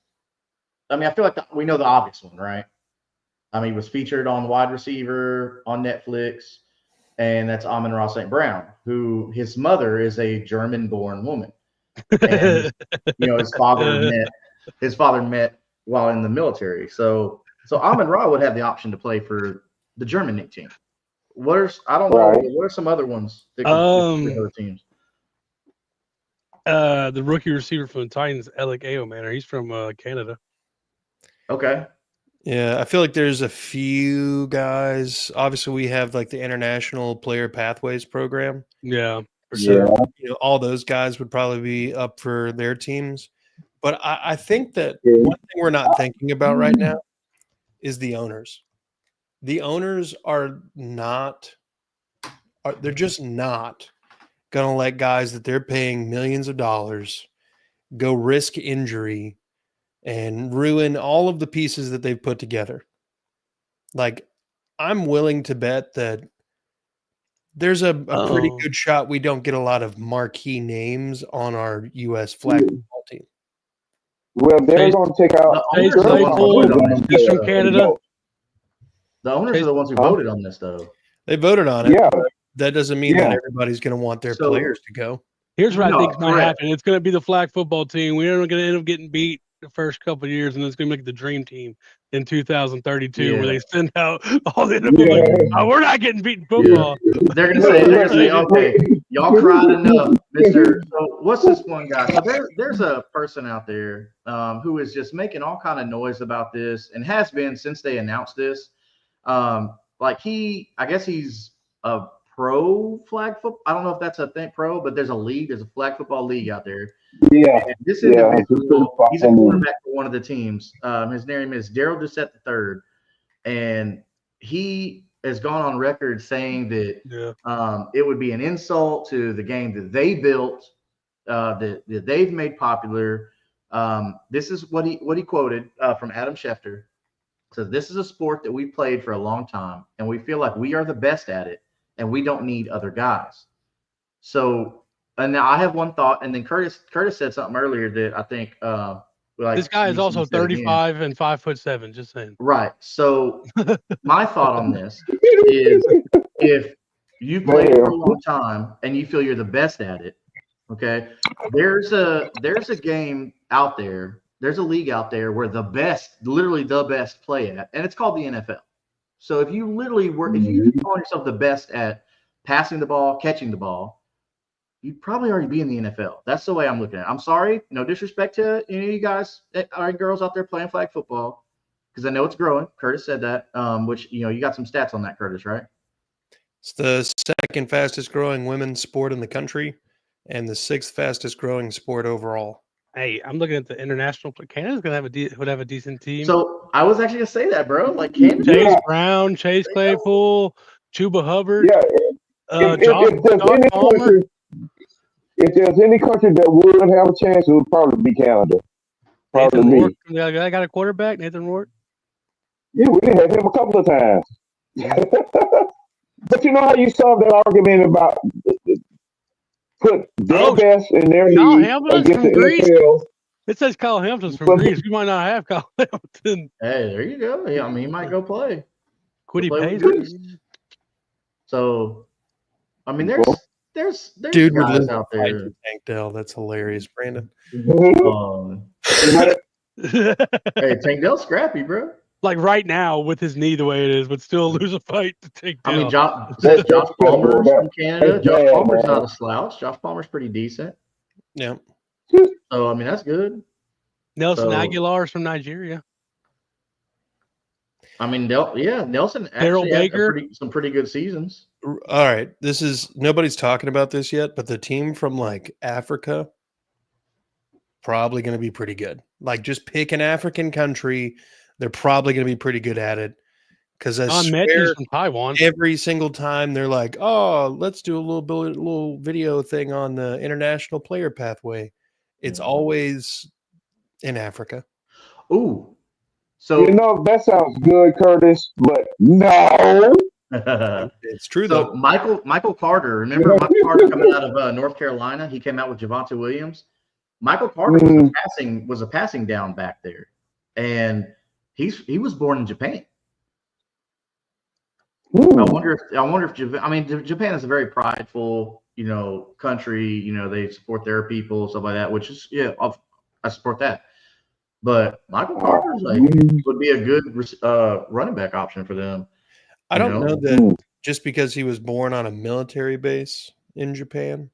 I mean, I feel like we know the obvious one, right? I mean, he was featured on Wide Receiver on Netflix, and that's Amon-Ra St. Brown, who his mother is a German-born woman. And, his father met while in the military. So Amon-Ra would have the option to play for the German team. What are some other ones that could play for other teams? The rookie receiver from the Titans, Alec Ayomanor. He's from Canada. Okay. Yeah, I feel like there's a few guys. Obviously, we have like the International Player Pathways program. Yeah. So all those guys would probably be up for their teams. But I think that one thing we're not thinking about right now is the owners. The owners they're just not going to let guys that they're paying millions of dollars go risk injury and ruin all of the pieces that they've put together. Like, I'm willing to bet that there's a pretty good shot we don't get a lot of marquee names on our U.S. flag football team. Well, they're going to take out Chase Claypool from Canada. The owners are the ones who voted on this, though. They voted on it. Yeah. That doesn't mean that everybody's going to want their players to go. Here's what I think might happen. It's going to be the flag football team. We're going to end up getting beat the first couple of years, and it's going to make the dream team in 2032 where they send out all the we're not getting beat in football. Yeah. They're going to say, okay, y'all cried enough, Mr. So what's this one guy? So there's a person out there who is just making all kind of noise about this and has been since they announced this. I guess he's a pro flag football. I don't know if that's a thing, pro, but there's a flag football league out there. Yeah. And this individual, he's a quarterback for one of the teams. His name is Daryl Doucette III, and he has gone on record saying that it would be an insult to the game that they built, that they've made popular. This is what he quoted from Adam Schefter. Says, this is a sport that we played for a long time, and we feel like we are the best at it, and we don't need other guys. So, and now I have one thought, and then Curtis said something earlier that I think this guy is also 35 and 5'7", just saying. Right. So my thought on this is, if you played for a long time and you feel you're the best at it, okay, there's a game out there. There's a league out there where literally the best play at, and it's called the NFL. So if you literally if you call yourself the best at passing the ball, catching the ball, you'd probably already be in the NFL. That's the way I'm looking at it. I'm sorry, no disrespect to any of you guys and girls out there playing flag football, because I know it's growing. Curtis said that, which, you got some stats on that, Curtis, right? It's the second fastest growing women's sport in the country and the 6th fastest growing sport overall. Hey, I'm looking at the international. Canada's gonna would have a decent team. So I was actually gonna say that, bro. Like Canada, Chase Brown, Chase Claypool, Chuba Hubbard, Yeah, Josh Palmer. if there's any country that would have a chance, it would probably be Canada. Probably Nathan me. Rourke. I got a quarterback, Nathan Rourke. Yeah, we had him a couple of times. But you know how you solve that argument about put their best in their Kyle league Hamilton's against from the Greece. NFL? It says Kyle Hamilton's from Greece. We might not have Kyle Hamilton. Hey, there you go. Yeah, I mean, he might go play. Quiddy Play with Pay. Greece. So, I mean, there's Dude, we're guys losing out fight there. to Tank Dell. That's hilarious, Brandon. Hey, Tank Dell's scrappy, bro. Like right now with his knee the way it is, but still lose a fight to take down. I mean, Josh Palmer's from Canada. Josh Palmer's not a slouch. Josh Palmer's pretty decent. Yeah. So, I mean, that's good. Nelson Aguilar's from Nigeria. I mean, Nelson actually had some pretty good seasons. All right. Nobody's talking about this yet, but the team from like Africa probably going to be pretty good. Like just pick an African country. They're probably going to be pretty good at it. Because I swear from Taiwan. Every single time they're like, oh, let's do a little video thing on the international player pathway. It's always in Africa. Ooh. So that sounds good, Curtis, but no. It's true though. Michael Carter, remember Michael Carter coming out of North Carolina? He came out with Javonte Williams. Michael Carter was a passing down back there, and he was born in Japan. I wonder if Japan is a very prideful, country. They support their people, stuff like that. Which is I support that. But Michael Carter would be a good running back option for them. I don't know that just because he was born on a military base in Japan,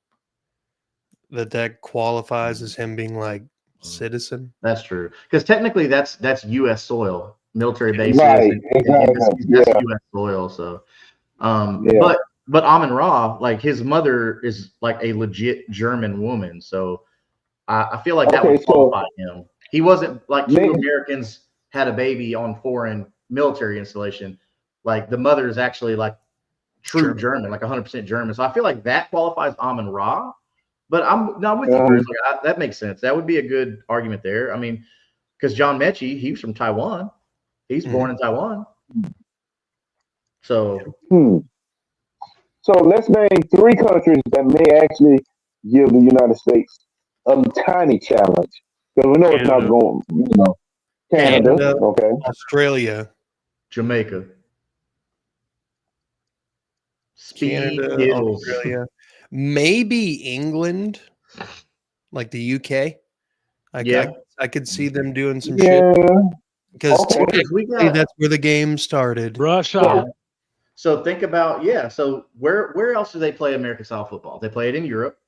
that qualifies as him being like citizen. That's true, because technically that's U.S. soil, military bases. Right, exactly. That's U.S. soil. So, but Amon-Ra, like his mother is like a legit German woman, so I feel like that would qualify him. He wasn't like two Americans had a baby on foreign military installation. Like the mother is actually like true German, like 100% German. So I feel like that qualifies Amon-Ra. But I'm with you, Chris. Like, that makes sense. That would be a good argument there. I mean, because John Mechie, he's from Taiwan. He's born in Taiwan. So, So let's name 3 countries that may actually give the United States a tiny challenge. Because we know it's not going, Canada, okay. Australia. Jamaica. Canada, Australia. Maybe England, like the UK. I could see them doing some shit. Because that's where the game started. Russia. So think about, so where else do they play American-style football? They play it in Europe.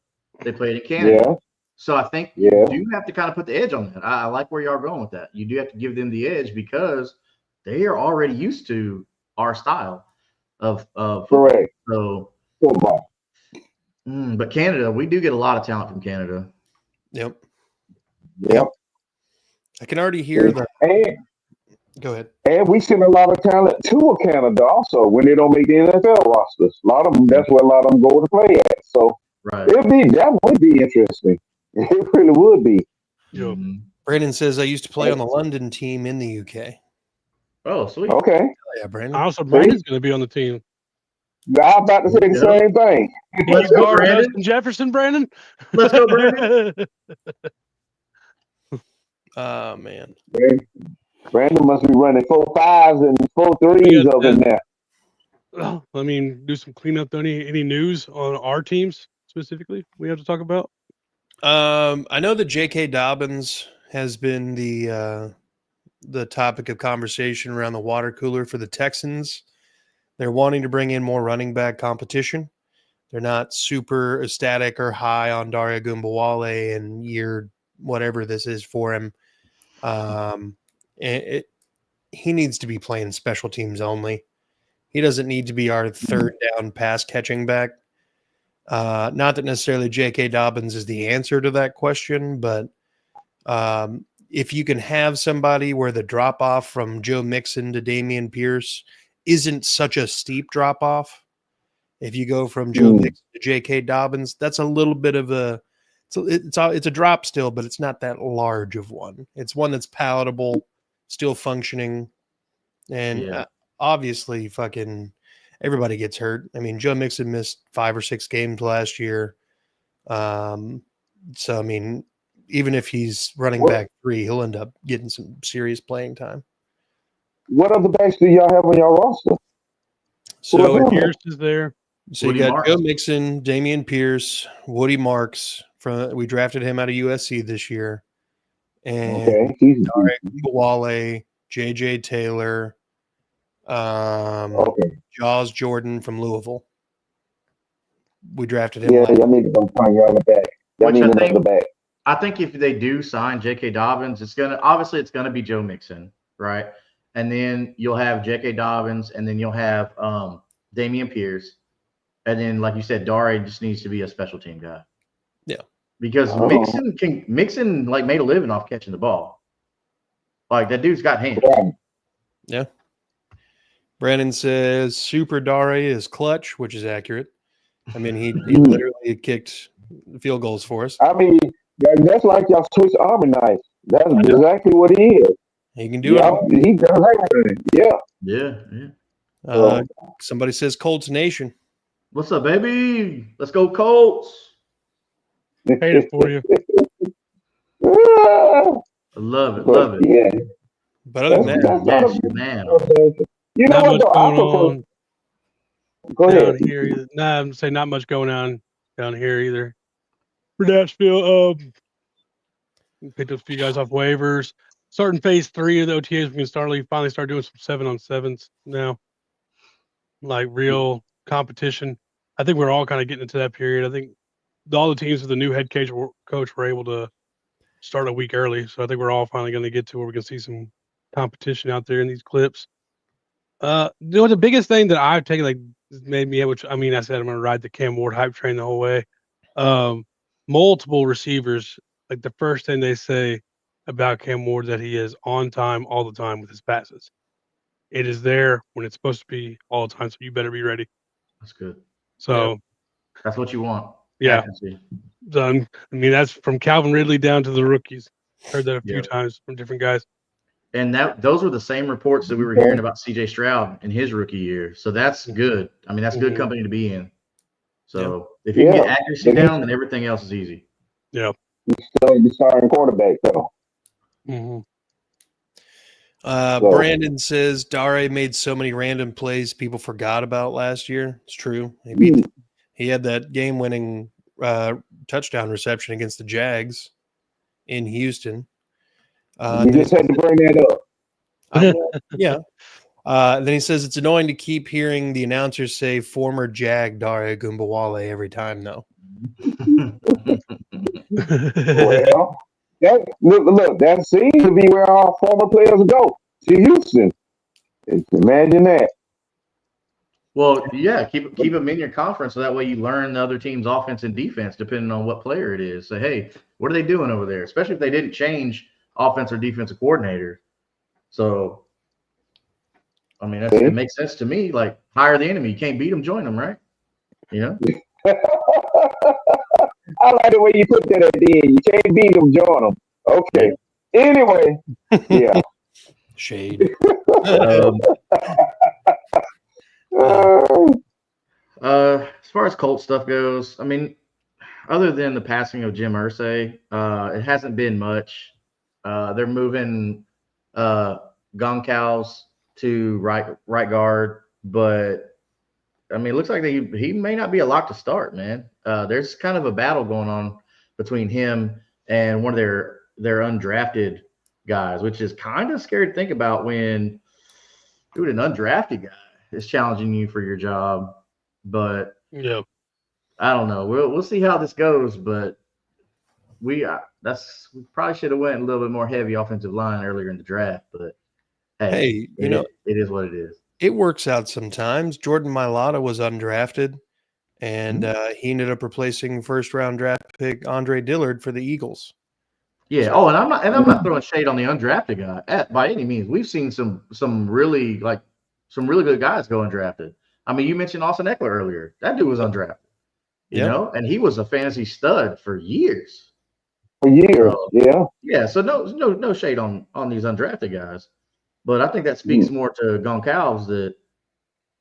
They play it in Canada. Yeah. So I think you do have to kind of put the edge on that. I like where you are going with that. You do have to give them the edge because they are already used to our style of correct. So football. But Canada, we do get a lot of talent from Canada. Yep. I can already hear that. Go ahead. And we send a lot of talent to Canada also when they don't make the NFL rosters. A lot of them, that's where a lot of them go to play at. So that would be interesting. It really would be. Brandon says, I used to play on the London team in the UK. Oh, sweet. Okay. Yeah, Brandon. Also, Brandon's going to be on the team. I was about to say the same thing. Let's go, Brandon. Jefferson, Brandon. Let's go, Brandon. Oh, man. Brandon must be running 4.5s and 4.3s over there. Well, I mean, do some cleanup. Any news on our teams specifically we have to talk about? I know that J.K. Dobbins has been the topic of conversation around the water cooler for the Texans. They're wanting to bring in more running back competition. They're not super ecstatic or high on Daria Gumbawale and year whatever this is for him. He needs to be playing special teams only. He doesn't need to be our third down pass catching back. Not that necessarily J.K. Dobbins is the answer to that question, but If you can have somebody where the drop off from Joe Mixon to Dameon Pierce isn't such a steep drop off, if you go from Joe Mixon to J.K. Dobbins, that's a little bit of it's a drop still, but it's not that large of one. It's one that's palatable, still functioning, and obviously, fucking everybody gets hurt. I mean, Joe Mixon missed 5 or 6 games last year, so I mean, even if he's running back 3, he'll end up getting some serious playing time. What other backs do y'all have on your roster? So Pierce is there. So you got Joe Mixon, Dameon Pierce, Woody Marks. We drafted him out of USC this year, and Wale, JJ Taylor, Jaws Jordan from Louisville. We drafted him. Yeah, y'all need to go find y'all back. Y'all need another back. I think if they do sign J.K. Dobbins, it's gonna be Joe Mixon, right? And then you'll have J.K. Dobbins, and then you'll have Dameon Pierce. And then, like you said, Dare just needs to be a special team guy. Yeah. Because Mixon like made a living off catching the ball. Like that dude's got hands. Yeah. Brandon says Super Dare is clutch, which is accurate. I mean, he literally kicked field goals for us. I mean, that's like y'all Swiss Army knife. That's exactly what he is. He can do it. He does everything. Yeah. Somebody says Colts Nation. What's up, baby? Let's go Colts. Paid it for you. I love it. Yeah. But other than that, man. You know what? On go ahead. Down here, I'm saying not much going on down here either. For Nashville, picked up a few guys off waivers. Starting phase 3 of the OTAs, we can finally start doing some 7-on-7s now. Like real competition. I think we're all kind of getting into that period. I think all the teams with the new head coach were able to start a week early. So I think we're all finally going to get to where we can see some competition out there in these clips. The biggest thing that I've taken, like, made me, which I mean, I said I'm going to ride the Cam Ward hype train the whole way. Multiple receivers, like the first thing they say about Cam Ward that he is on time all the time with his passes. It is there when it's supposed to be all the time, so you better be ready. That's good. So that's what you want. Yeah. So, I mean, that's from Calvin Ridley down to the rookies. Heard that a few times from different guys. And those were the same reports that we were hearing about C.J. Stroud in his rookie year. So that's good. I mean, that's good company to be in. So if you can get accuracy down, then everything else is easy. Yeah. He's starting quarterback, though. Mm-hmm. Brandon says Dare made so many random plays people forgot about last year. It's true. He had that game-winning touchdown reception against the Jags in Houston. You just had to bring that up. Yeah. Then he says it's annoying to keep hearing the announcers say former Jag Dare Gumbawale every time, though. Well, look, that seems to be where our former players go, to Houston. Imagine that. Well, yeah, keep them in your conference so that way you learn the other team's offense and defense depending on what player it is. So, hey, what are they doing over there? Especially if they didn't change offense or defensive coordinator. So, I mean, it makes sense to me. Like, hire the enemy. You can't beat them, join them, right? You know? I like the way you put that at the end. You can't beat them, join them. Okay. Anyway, yeah. Shade. As far as Colts stuff goes, I mean, other than the passing of Jim Irsay, it hasn't been much. They're moving Goncalves to right guard, but I mean, it looks like he may not be a lock to start, man. There's kind of a battle going on between him and one of their undrafted guys, which is kind of scary to think about when, dude, an undrafted guy is challenging you for your job. But I don't know. We'll see how this goes, but we probably should have went a little bit more heavy offensive line earlier in the draft. But hey, it is what it is. It works out sometimes. Jordan Mailata was undrafted, and he ended up replacing first-round draft pick Andre Dillard for the Eagles. Yeah. So, Oh, and I'm not throwing shade on the undrafted guy by any means. We've seen some really good guys go undrafted. I mean, you mentioned Austin Eckler earlier. That dude was undrafted, you know, and he was a fantasy stud for years. So, yeah. So no shade on these undrafted guys, but I think that speaks more to Goncalves that,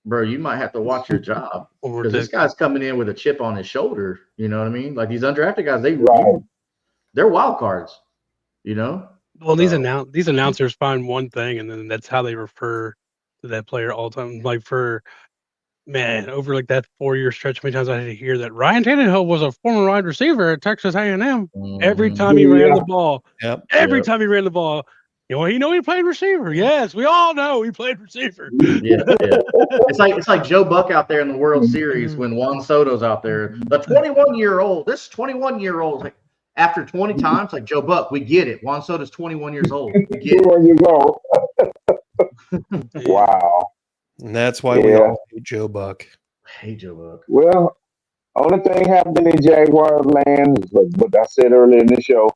bro, you might have to watch your job because this guy's coming in with a chip on his shoulder. You know what I mean? Like these undrafted guys, they're wild cards. You know. Well, these announcers find one thing, and then that's how they refer to that player all the time. Like over like that 4-year stretch, how many times I had to hear that Ryan Tannehill was a former wide receiver at Texas A&M. Every time he ran the ball, time he ran the ball, he played receiver. Yes, we all know he played receiver. Yeah. It's like Joe Buck out there in the World Series when Juan Soto's out there. The 21-year-old, this 21-year-old, like after 20 times, like Joe Buck, we get it. Juan Soto's 21 years old. We get it. 21 years old. Wow. And that's why we all hate Joe Buck. I hate Joe Buck. Well, only thing happening in Jaguars land is what I said earlier in the show.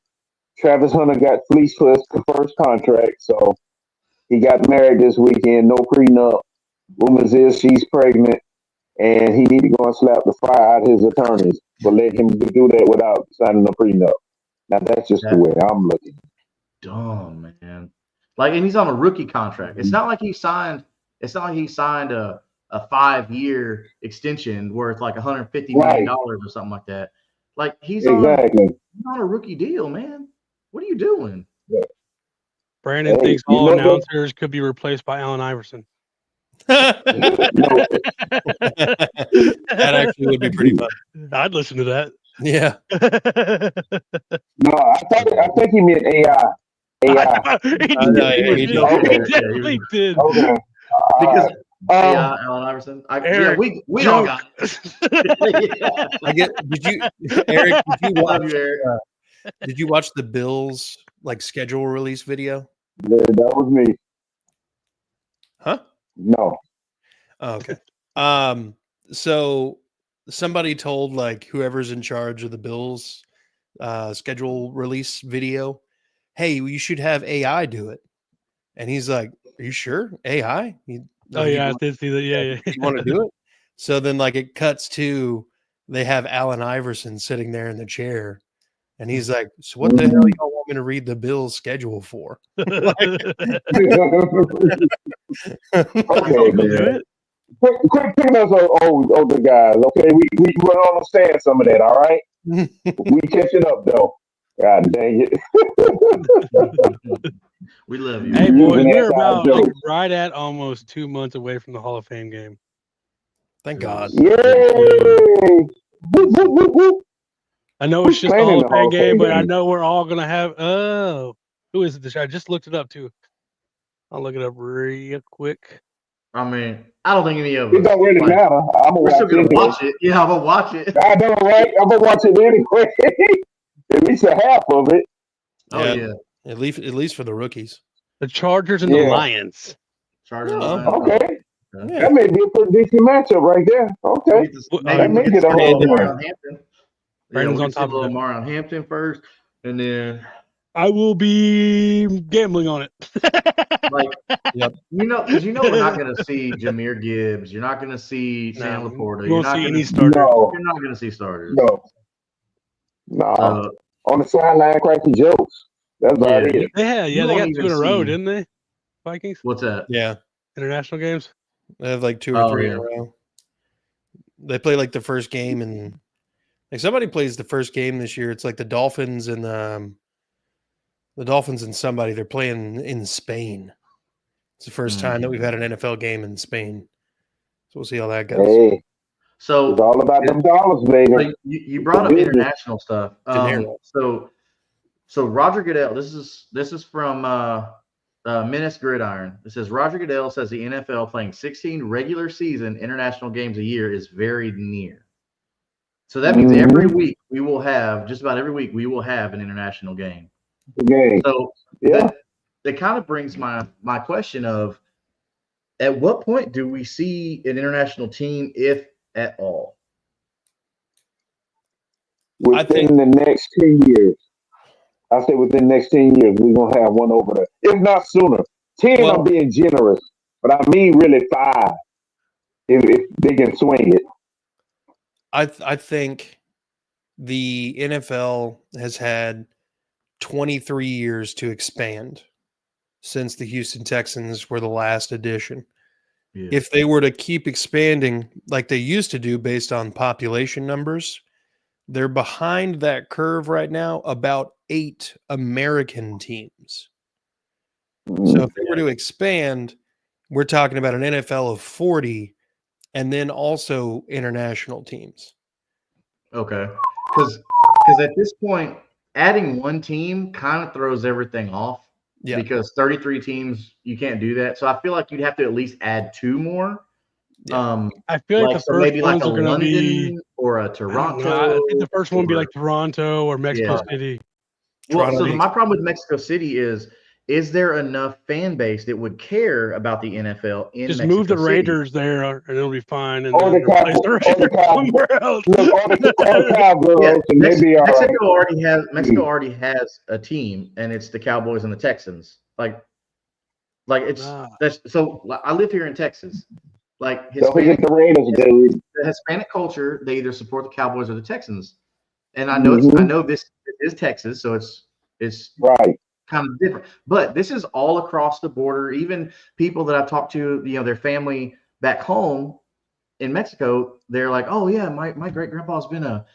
Travis Hunter got fleeced for his first contract, so he got married this weekend. No prenup. Rumors is she's pregnant, and he need to go and slap the fire out his attorneys for letting him do that without signing a prenup. Now that's just the way I'm looking. Dumb, man. Like, and he's on a rookie contract. It's not like he signed. It's not like he signed a 5-year extension worth like $150 million or something like that. Like he's on a rookie deal, man. What are you doing? Yeah. Brandon thinks all announcers could be replaced by Allen Iverson. That actually would be pretty fun. I'd listen to that. Yeah. No, I think he meant AI. He definitely did. Okay. Because Allen Iverson. Eric, we all got it. I get. Did you, Eric? Did you watch the Bills like schedule release video? Yeah, that was me. Huh? No. Oh, okay. So somebody told like whoever's in charge of the Bills schedule release video, hey, you should have AI do it. And he's like, are you sure? AI? I did see that. Yeah. You want to do it? So then like it cuts to they have Allen Iverson sitting there in the chair. And he's like, so what the hell y'all want me to read the Bills schedule for? Okay, man. Quick us older guys, okay? We understand some of that, all right? We catching up, though. God dang it. We love you. Hey, boys, we're about right at almost 2 months away from the Hall of Fame game. Thank God. Yay! I know it's just the Hall of Fame game, but I know we're all going to have who is it this year? I just looked it up, too. I'll look it up real quick. I mean, I don't think any of us. It don't really matter. We're still going to watch it. Yeah, I'm going to watch it. I know, right? I'm going to watch it anyway. At least a half of it. Oh, yeah. At least for the rookies. The Chargers and the Lions. Chargers and Lions. Okay. Yeah. That may be a pretty decent matchup right there. Okay. That may get a whole Brandon's on top of it. Marion Hampton first, and then I will be gambling on it. Because we're not going to see Jahmyr Gibbs. You're not going to see Sam Laporta. You're not see any starters. You're not going to see starters. No. On the sideline, cracking jokes. That's about it. They got 2 in a row, didn't they? Vikings. What's that? Yeah. International games. They have like 2 or 3 in a row. They play like the first game, and like somebody plays the first game this year. It's like the Dolphins and somebody. They're playing in Spain. It's the first time that we've had an NFL game in Spain. So we'll see how that goes. Hey. So it's all about them dollars, baby. So you brought up international stuff. So Roger Goodell, this is from Menace Gridiron. It says Roger Goodell says the NFL playing 16 regular season international games a year is very near. So that means every week we will have an international game. So that kind of brings my question of, at what point do we see an international team, if at all? Within the next 10 years. I say within the next 10 years, we're going to have one over there. If not sooner. 10, Well- I'm being generous. But I mean really 5, if they can swing it. I think the NFL has had 23 years to expand since the Houston Texans were the last edition. Yeah. If they were to keep expanding like they used to do based on population numbers, they're behind that curve right now about 8 American teams. So if they were to expand, we're talking about an NFL of 40 and then also international teams. Okay. Because at this point, adding one team kind of throws everything off. Yeah. Because 33 teams, you can't do that. So I feel like you'd have to at least add 2 more. Yeah. I feel like the so first maybe ones like a are going to be London or a I don't Toronto. know. I think the first one would be or- like Toronto or Mexico City. Well, so Toronto my problem with Mexico City is there enough fan base that would care about the NFL in Just Mexico move the City? Raiders there, and it'll be fine. And Or then the replace the Raiders somewhere else. Look, all the Cowgirls, Yeah, and maybe Mexico already has a team, and it's the Cowboys and the Texans. Like it's that's so. I live here in Texas. Like don't forget the Raiders, dude. the Hispanic culture, they either support the Cowboys or the Texans. And I know this is Texas, so it's Right. kind of different. But this is all across the border. Even people that I've talked to, their family back home in Mexico, they're like, "Oh yeah, my great grandpa's been a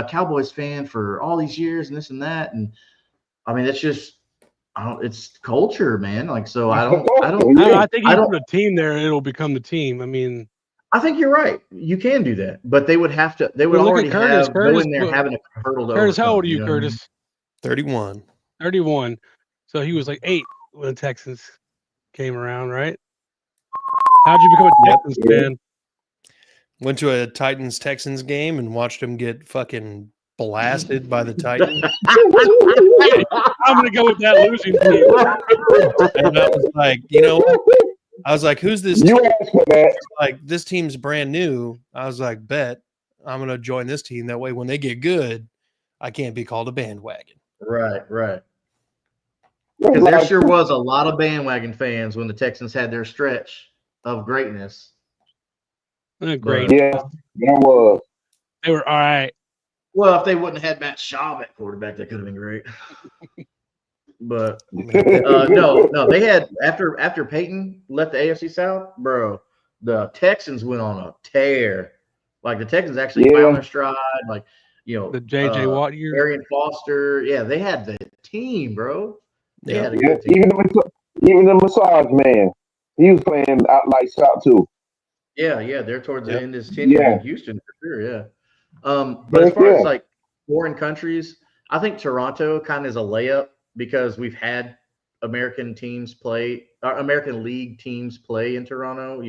Cowboys fan for all these years and this and that." And I mean, it's just it's culture, man. Like, so I think you put a team there, it'll become the team. I mean, I think you're right. You can do that, but they would have to. They would Well, look already at Curtis. go Curtis, in there look, having a hurdle to Curtis, how old are overcome, you, know what I mean? Curtis? 31. 31. So he was like 8 when the Texans came around, right? How'd you become a Texans fan? Went to a Titans Texans game and watched them get fucking blasted by the Titans. I'm gonna go with that losing team. And I was like, you know what? I was like, who's this team? You asked for that. Like, this team's brand new. I was like, bet I'm going to join this team. That way, when they get good, I can't be called a bandwagon. Right. Because there sure was a lot of bandwagon fans when the Texans had their stretch of greatness. Great. Yeah, that was. They were all right. Well, if they wouldn't have had Matt Schaub at quarterback, that could have been great. But no, they had after Peyton left the AFC South, bro. The Texans went on a tear. Like the Texans actually found their stride. Like the J.J. Watt year, Arian Foster. Yeah, they had the team, bro. They had a Yeah, good team. even the massage man, he was playing out lights out too. Yeah, they're towards the end of his tenure in Houston for sure. Yeah. But as far as like foreign countries, I think Toronto kind of is a layup because we've had American League teams play in Toronto.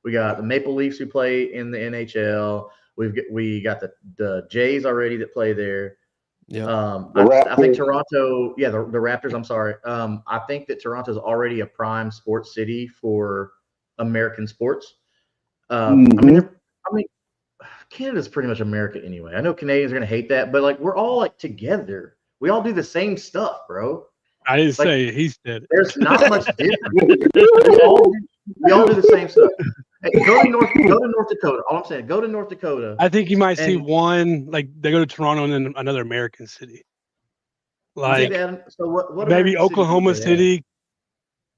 We got the Maple Leafs who play in the NHL. We got the Jays already that play there. Yeah. I think Toronto, the Raptors. I'm sorry. I think that Toronto is already a prime sports city for American sports. I mean, Canada's pretty much America anyway. I know Canadians are gonna hate that, but like we're all like together. We all do the same stuff, bro. I didn't say he said it. There's not much difference. we all do the same stuff. Hey, go to North Dakota. All I'm saying, go to North Dakota. I think you might see one like they go to Toronto and then another American city. Like so what maybe American Oklahoma city.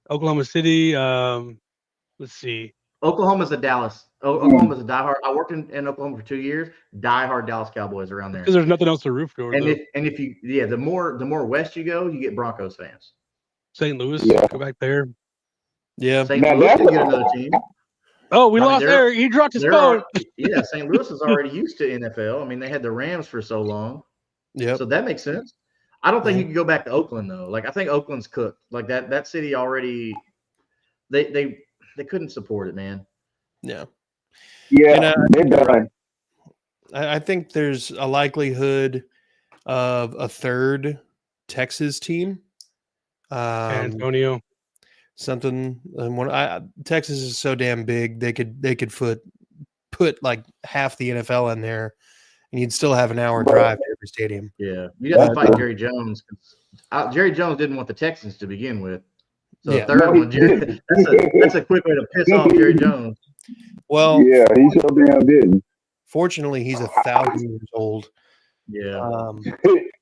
Oklahoma City. Let's see. Oklahoma's a Dallas. Oklahoma's a diehard. I worked in Oklahoma for 2 years. Diehard Dallas Cowboys around there. Because there's nothing else to root for. And if you the more west you go, you get Broncos fans. St. Louis, go back there. Yeah. St. Louis can get another team. Oh, we lost there. He dropped his phone. Yeah, St. Louis is already used to NFL. I mean, they had the Rams for so long. Yeah. So that makes sense. I don't think you can go back to Oakland though. Like I think Oakland's cooked. Like that city already. They couldn't support it, man. Yeah. Yeah, they're done. I think there's a likelihood of a third Texas team. San Antonio. Something. Texas is so damn big. They could put like half the NFL in there, and you'd still have an hour drive to every stadium. Yeah, you'd have to fight Jerry Jones. Jerry Jones didn't want the Texans to begin with. So Yeah. the third one, Jerry, that's a quick way to piss off Jerry Jones. Well, Yeah, he so damn didn't. fortunately, he's 1,000 years old. Yeah.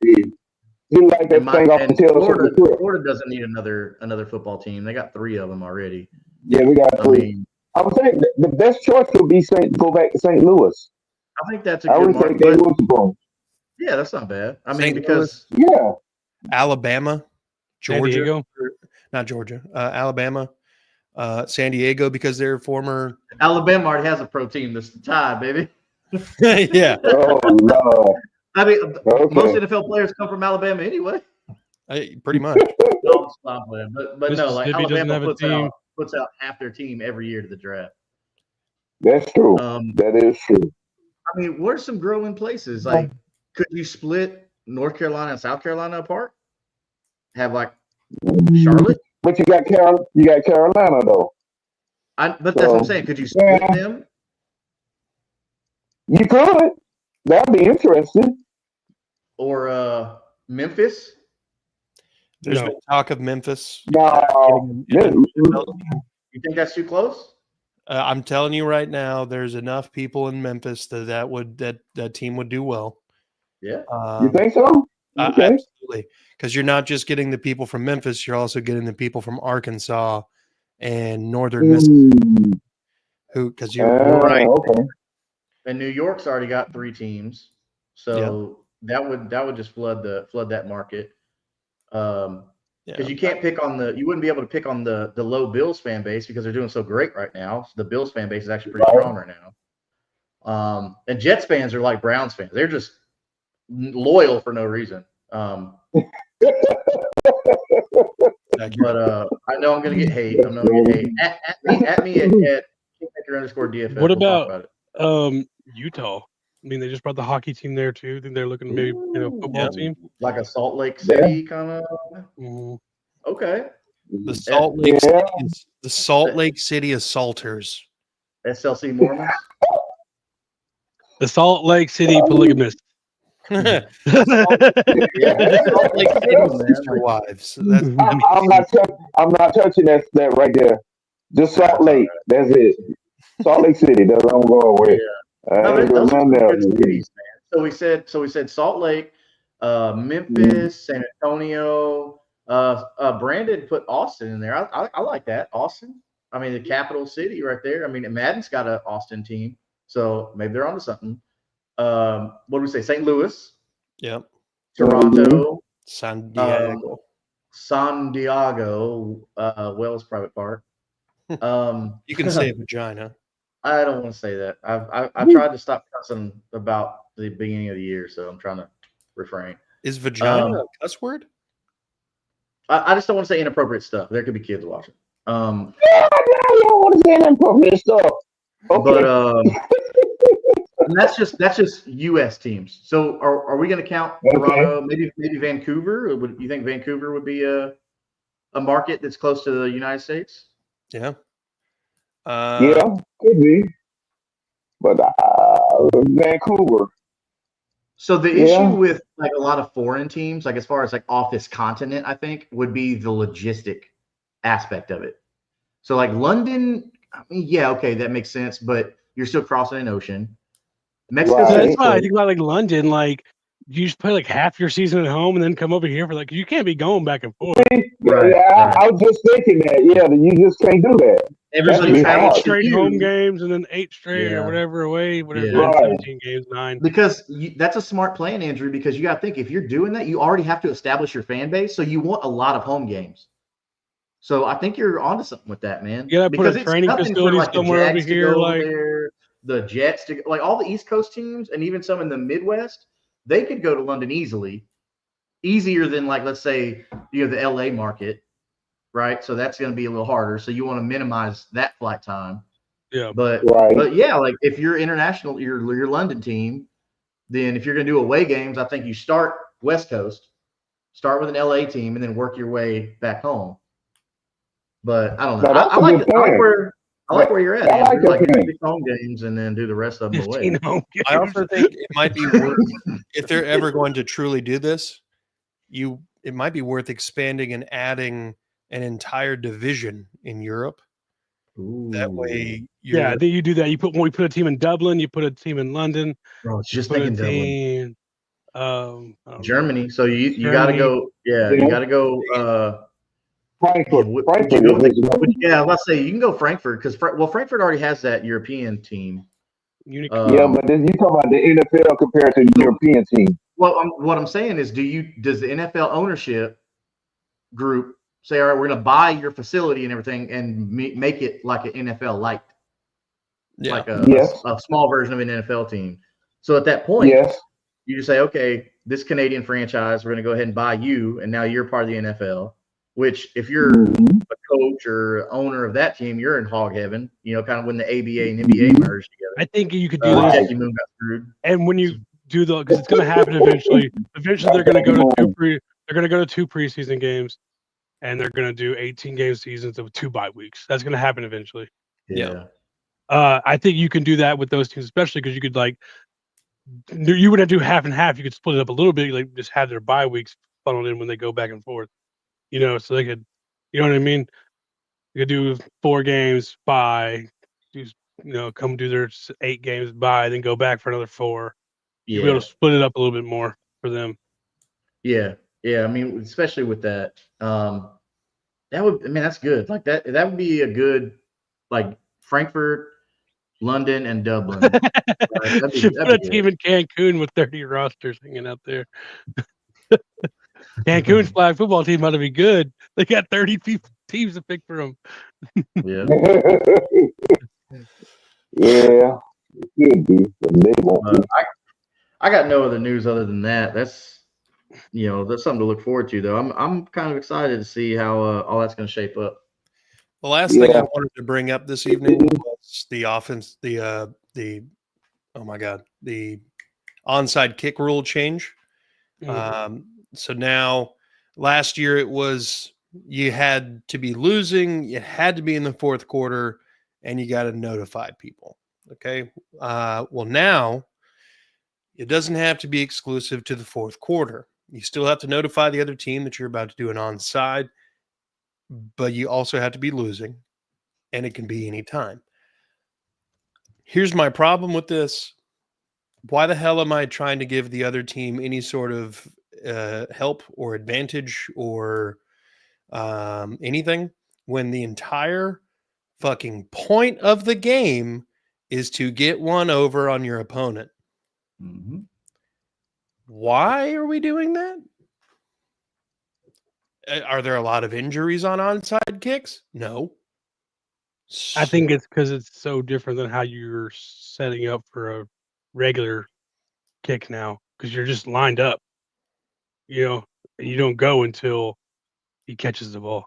He like that thing off the tail of the clip. Florida doesn't need another football team. They got 3 of them already. Yeah, we got 3. I would say the best choice would be go back to St. Louis. I think that's a good market. Yeah, that's not bad. I mean, because Alabama, Georgia, San Diego. Not Georgia, Alabama, San Diego, because they're former. Alabama already has a pro team that's tied, baby. Yeah. Oh no. I mean, most NFL players come from Alabama anyway. Pretty much. No, stop playing. But no, like Alabama puts out half their team every year to the draft. That's true. That is true. I mean, where's some growing places? Like, could you split North Carolina and South Carolina apart? Have like Charlotte? But you got Carolina though. But that's what I'm saying. Could you split them? You could. That'd be interesting. Or Memphis? There's been talk of Memphis. No. You think that's too close? I'm telling you right now, there's enough people in Memphis that team would do well. Yeah. You think so? Okay. Absolutely. Because you're not just getting the people from Memphis, you're also getting the people from Arkansas and northern Mississippi. Because you're right. Okay. And New York's already got 3 teams, so that would just flood that market. Because you can't you wouldn't be able to pick on the low Bills fan base because they're doing so great right now. So the Bills fan base is actually pretty strong right now. And Jets fans are like Browns fans; they're just loyal for no reason. But I know I'm gonna get hate. I'm gonna get hate. At me at @Kingmaker_DFS. What about Utah? I mean, they just brought the hockey team there too. I think they're looking to maybe football team, like a Salt Lake City kind of. Okay. The Salt Lake City the Salt Lake City Assaulters. SLC Mormons. The Salt Lake City polygamists. Salt Lake City sister wives. I'm not touching that right there. Just Salt Lake. That's it. Salt Lake City. That's what I'm going with. Those are good cities, man. So we said Salt Lake, Memphis, San Antonio. Brandon put Austin in there. I like that. Austin. I mean, the capital city right there. I mean, Madden's got an Austin team, so maybe they're onto something. What do we say? St. Louis. Yep. Toronto. San Diego. Wells Private Park. You can say vagina. I don't want to say that. I tried to stop cussing about the beginning of the year, so I'm trying to refrain. Is vagina a cuss word? I just don't want to say inappropriate stuff. There could be kids watching. You don't want to say inappropriate stuff. Okay. But and that's just U.S. teams. So are we going to count Toronto? Maybe Vancouver? You think Vancouver would be a market that's close to the United States? Yeah. Could be. But Vancouver. So the issue with like a lot of foreign teams, like as far as like off this continent, I think would be the logistic aspect of it. So like London, I mean, okay, that makes sense, but you're still crossing an ocean. Mexico. Right. That's why I think about like London, like you just play like half your season at home and then come over here for like you can't be going back and forth. Right. I was just thinking that. Yeah, you just can't do that. Everybody travels straight home games and then 8 straight or whatever away, 17 games, 9. Because that's a smart plan, Andrew. Because you got to think if you're doing that, you already have to establish your fan base, so you want a lot of home games. So I think you're onto something with that, man. You got to put a training facility somewhere over here, like the Jets to like all the East Coast teams, and even some in the Midwest. They could go to London easier than like let's say the LA market. Right, so that's going to be a little harder. So you want to minimize that flight time. Yeah, but yeah, like if you're international, your London team, then if you're going to do away games, I think you start West Coast, start with an LA team, and then work your way back home. But I don't know. I like where you're at. I like 6 home games and then do the rest of them away. I also think it might be worth if they're ever going to truly do this. You it might be worth expanding and adding an entire division in Europe. Ooh. That way, I think you do that. We put a team in Dublin, you put a team in London. Bro, just put thinking a team, Germany. So you got to Germany. go. Yeah, you got to go. Frankfurt. Frankfurt. Yeah, I was about to say you can go Frankfurt because Frankfurt already has that European team. But then you talk about the NFL compared to the European team. Well, what I'm saying is, does the NFL ownership group say, all right, we're going to buy your facility and everything and make it like an NFL light, like a small version of an NFL team? So at that point, you just say, okay, this Canadian franchise, we're going to go ahead and buy you, and now you're part of the NFL. Which, if you're a coach or owner of that team, you're in hog heaven. You know, kind of when the ABA and NBA merged together. I think you could do this. Jackie Moon got screwed. And when you do because it's going to happen eventually. Eventually, they're going to go to they're going to go to 2 preseason games, and they're going to do 18-game seasons with 2 bye weeks. That's going to happen eventually. Yeah. I think you can do that with those teams, especially because you could you wouldn't do half and half. You could split it up a little bit, like just have their bye weeks funneled in when they go back and forth. You know, so they could, you know what I mean? They could do 4 games, bye, come do their 8 games, bye, then go back for another 4. You'll be able to split it up a little bit more for them. Yeah. I mean, especially with that, that's good. Like that would be a good, like Frankfurt, London, and Dublin. Should put a team in Cancun with 30 rosters hanging out there. Cancun's flag football team ought to be good. They got 30 teams to pick from. Yeah. It could be, but they won't be. I got no other news other than that. That's something to look forward to, though. I'm kind of excited to see how all that's going to shape up. The last thing I wanted to bring up this evening was the offense, the onside kick rule change. So now, last year it was you had to be losing, it had to be in the 4th quarter, and you got to notify people. Okay. Well, now it doesn't have to be exclusive to the 4th quarter. You still have to notify the other team that you're about to do an onside, but you also have to be losing, and it can be any time. Here's my problem with this. Why the hell am I trying to give the other team any sort of help or advantage or anything when the entire fucking point of the game is to get one over on your opponent? Mm-hmm. Why are we doing that? Are there a lot of injuries on onside kicks? No. I think it's because it's so different than how you're setting up for a regular kick now, because you're just lined up, and you don't go until he catches the ball.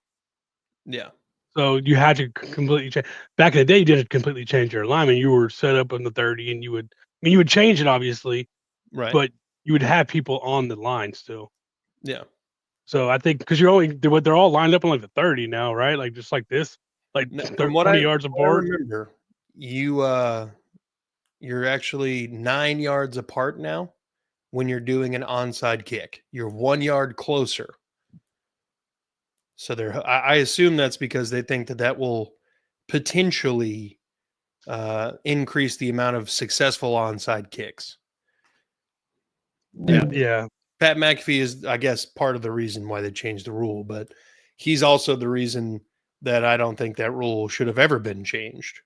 Yeah. So you had to completely change. Back in the day, you didn't completely change your alignment. You were set up on the 30, and you would change it, obviously, right? But you would have people on the line still. Yeah. So I think because they're all lined up on like the 30 now, right? Like just like this, like 20 yards apart. I remember you're actually 9 yards apart now when you're doing an onside kick. You're 1 yard closer. So I assume that's because they think that will potentially increase the amount of successful onside kicks. Yeah. Pat McAfee is, I guess, part of the reason why they changed the rule, but he's also the reason that I don't think that rule should have ever been changed.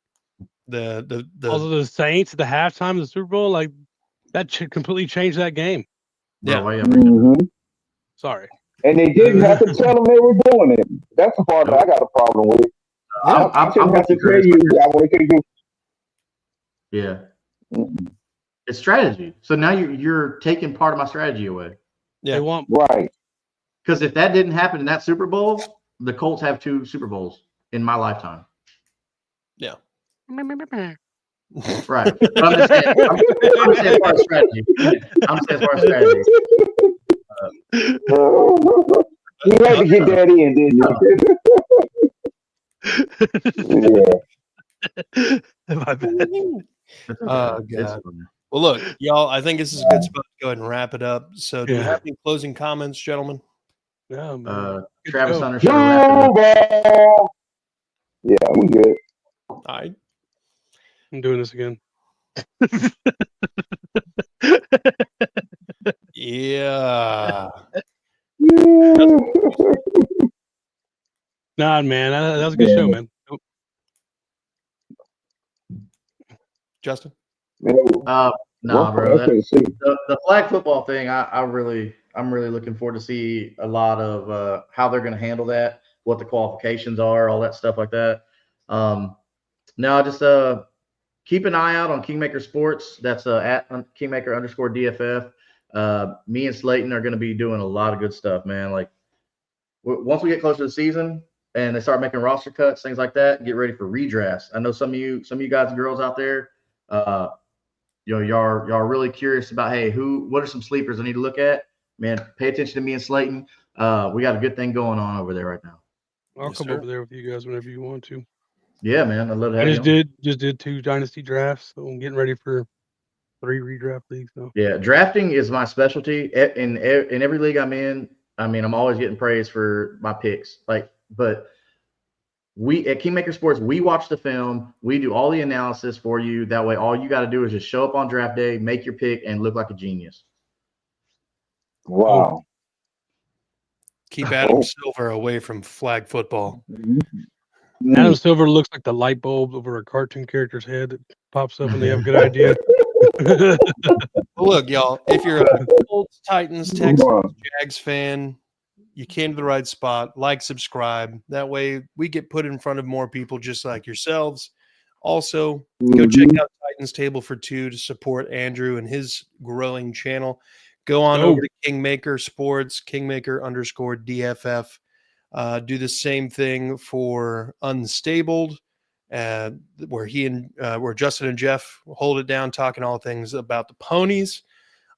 Also the Saints at the halftime of the Super Bowl, like that should completely change that game. Yeah. Sorry. And they didn't have to tell them they were doing it. That's the part that I got a problem with. I shouldn't have to tell you what they can do. Yeah. Mm-mm. It's strategy. So now you're taking part of my strategy away. Yeah. Right. Because if that didn't happen in that Super Bowl, the Colts have 2 Super Bowls in my lifetime. Yeah. Right. But I'm just saying part of strategy. I'm saying part of strategy. You had to get that in, didn't you? My bad. Oh, God. Well, look, y'all, I think this is a good spot to go ahead and wrap it up. So do you have any closing comments, gentlemen? Yeah, man. Travis Hunter should have wrapped it up. Yeah, we good. All right. I'm doing this again. Yeah. Nah, man, that was a good show, man. Justin? Nah, bro. I couldn't see. The flag football thing, I'm really looking forward to see a lot of how they're going to handle that, what the qualifications are, all that stuff like that. Now just keep an eye out on Kingmaker Sports. That's at Kingmaker_DFF. Me and Slayton are going to be doing a lot of good stuff, man. Like once we get closer to the season and they start making roster cuts, things like that, get ready for redrafts. I know some of you guys and girls out there, y'all are really curious about, hey, what are some sleepers I need to look at? Man, pay attention to me and Slayton. We got a good thing going on over there right now. I'll come over there with you guys whenever you want to. Yeah, man. I'd love to have you. Just did 2 dynasty drafts, so I'm getting ready for 3 redraft leagues now. Yeah, drafting is my specialty. In every league I'm in, I mean, I'm always getting praise for my picks. But we at Kingmaker Sports, we watch the film, we do all the analysis for you. That way, all you got to do is just show up on draft day, make your pick, and look like a genius. Wow. Keep Adam Silver away from flag football. Adam Silver looks like the light bulb over a cartoon character's head that pops up when they have a good idea. Well, look, y'all, if you're a Colts, Titans, Texans, Jags fan, you came to the right spot. Like, subscribe. That way we get put in front of more people just like yourselves. Also, go check out Titans Table for Two to support Andrew and his growing channel. Go on over to Kingmaker Sports, Kingmaker_DFF. Do the same thing for Unstabled, where where Justin and Jeff hold it down, talking all things about the ponies.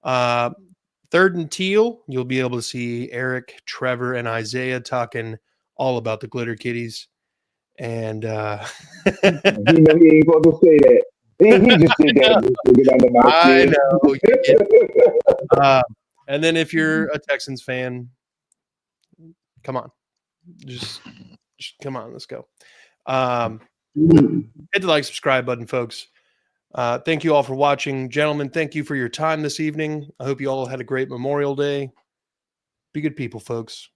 Third and Teal, you'll be able to see Eric, Trevor, and Isaiah talking all about the Glitter Kitties. And he ain't going to say that. He just said that. I know. And then if you're a Texans fan, come on. Just come on, let's go. Hit the like, subscribe button, folks. Thank you all for watching. Gentlemen, thank you for your time this evening. I hope you all had a great Memorial Day. Be good people, folks.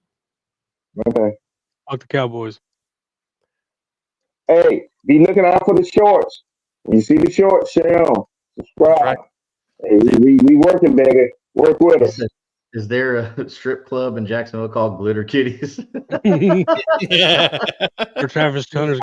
Okay. Fuck the Cowboys. Hey, be looking out for the shorts. When you see the shorts, share them. Subscribe. Right. Hey, we working, baby. Work with us. Is there a strip club in Jacksonville called Glitter Kitties? For Travis Hunter's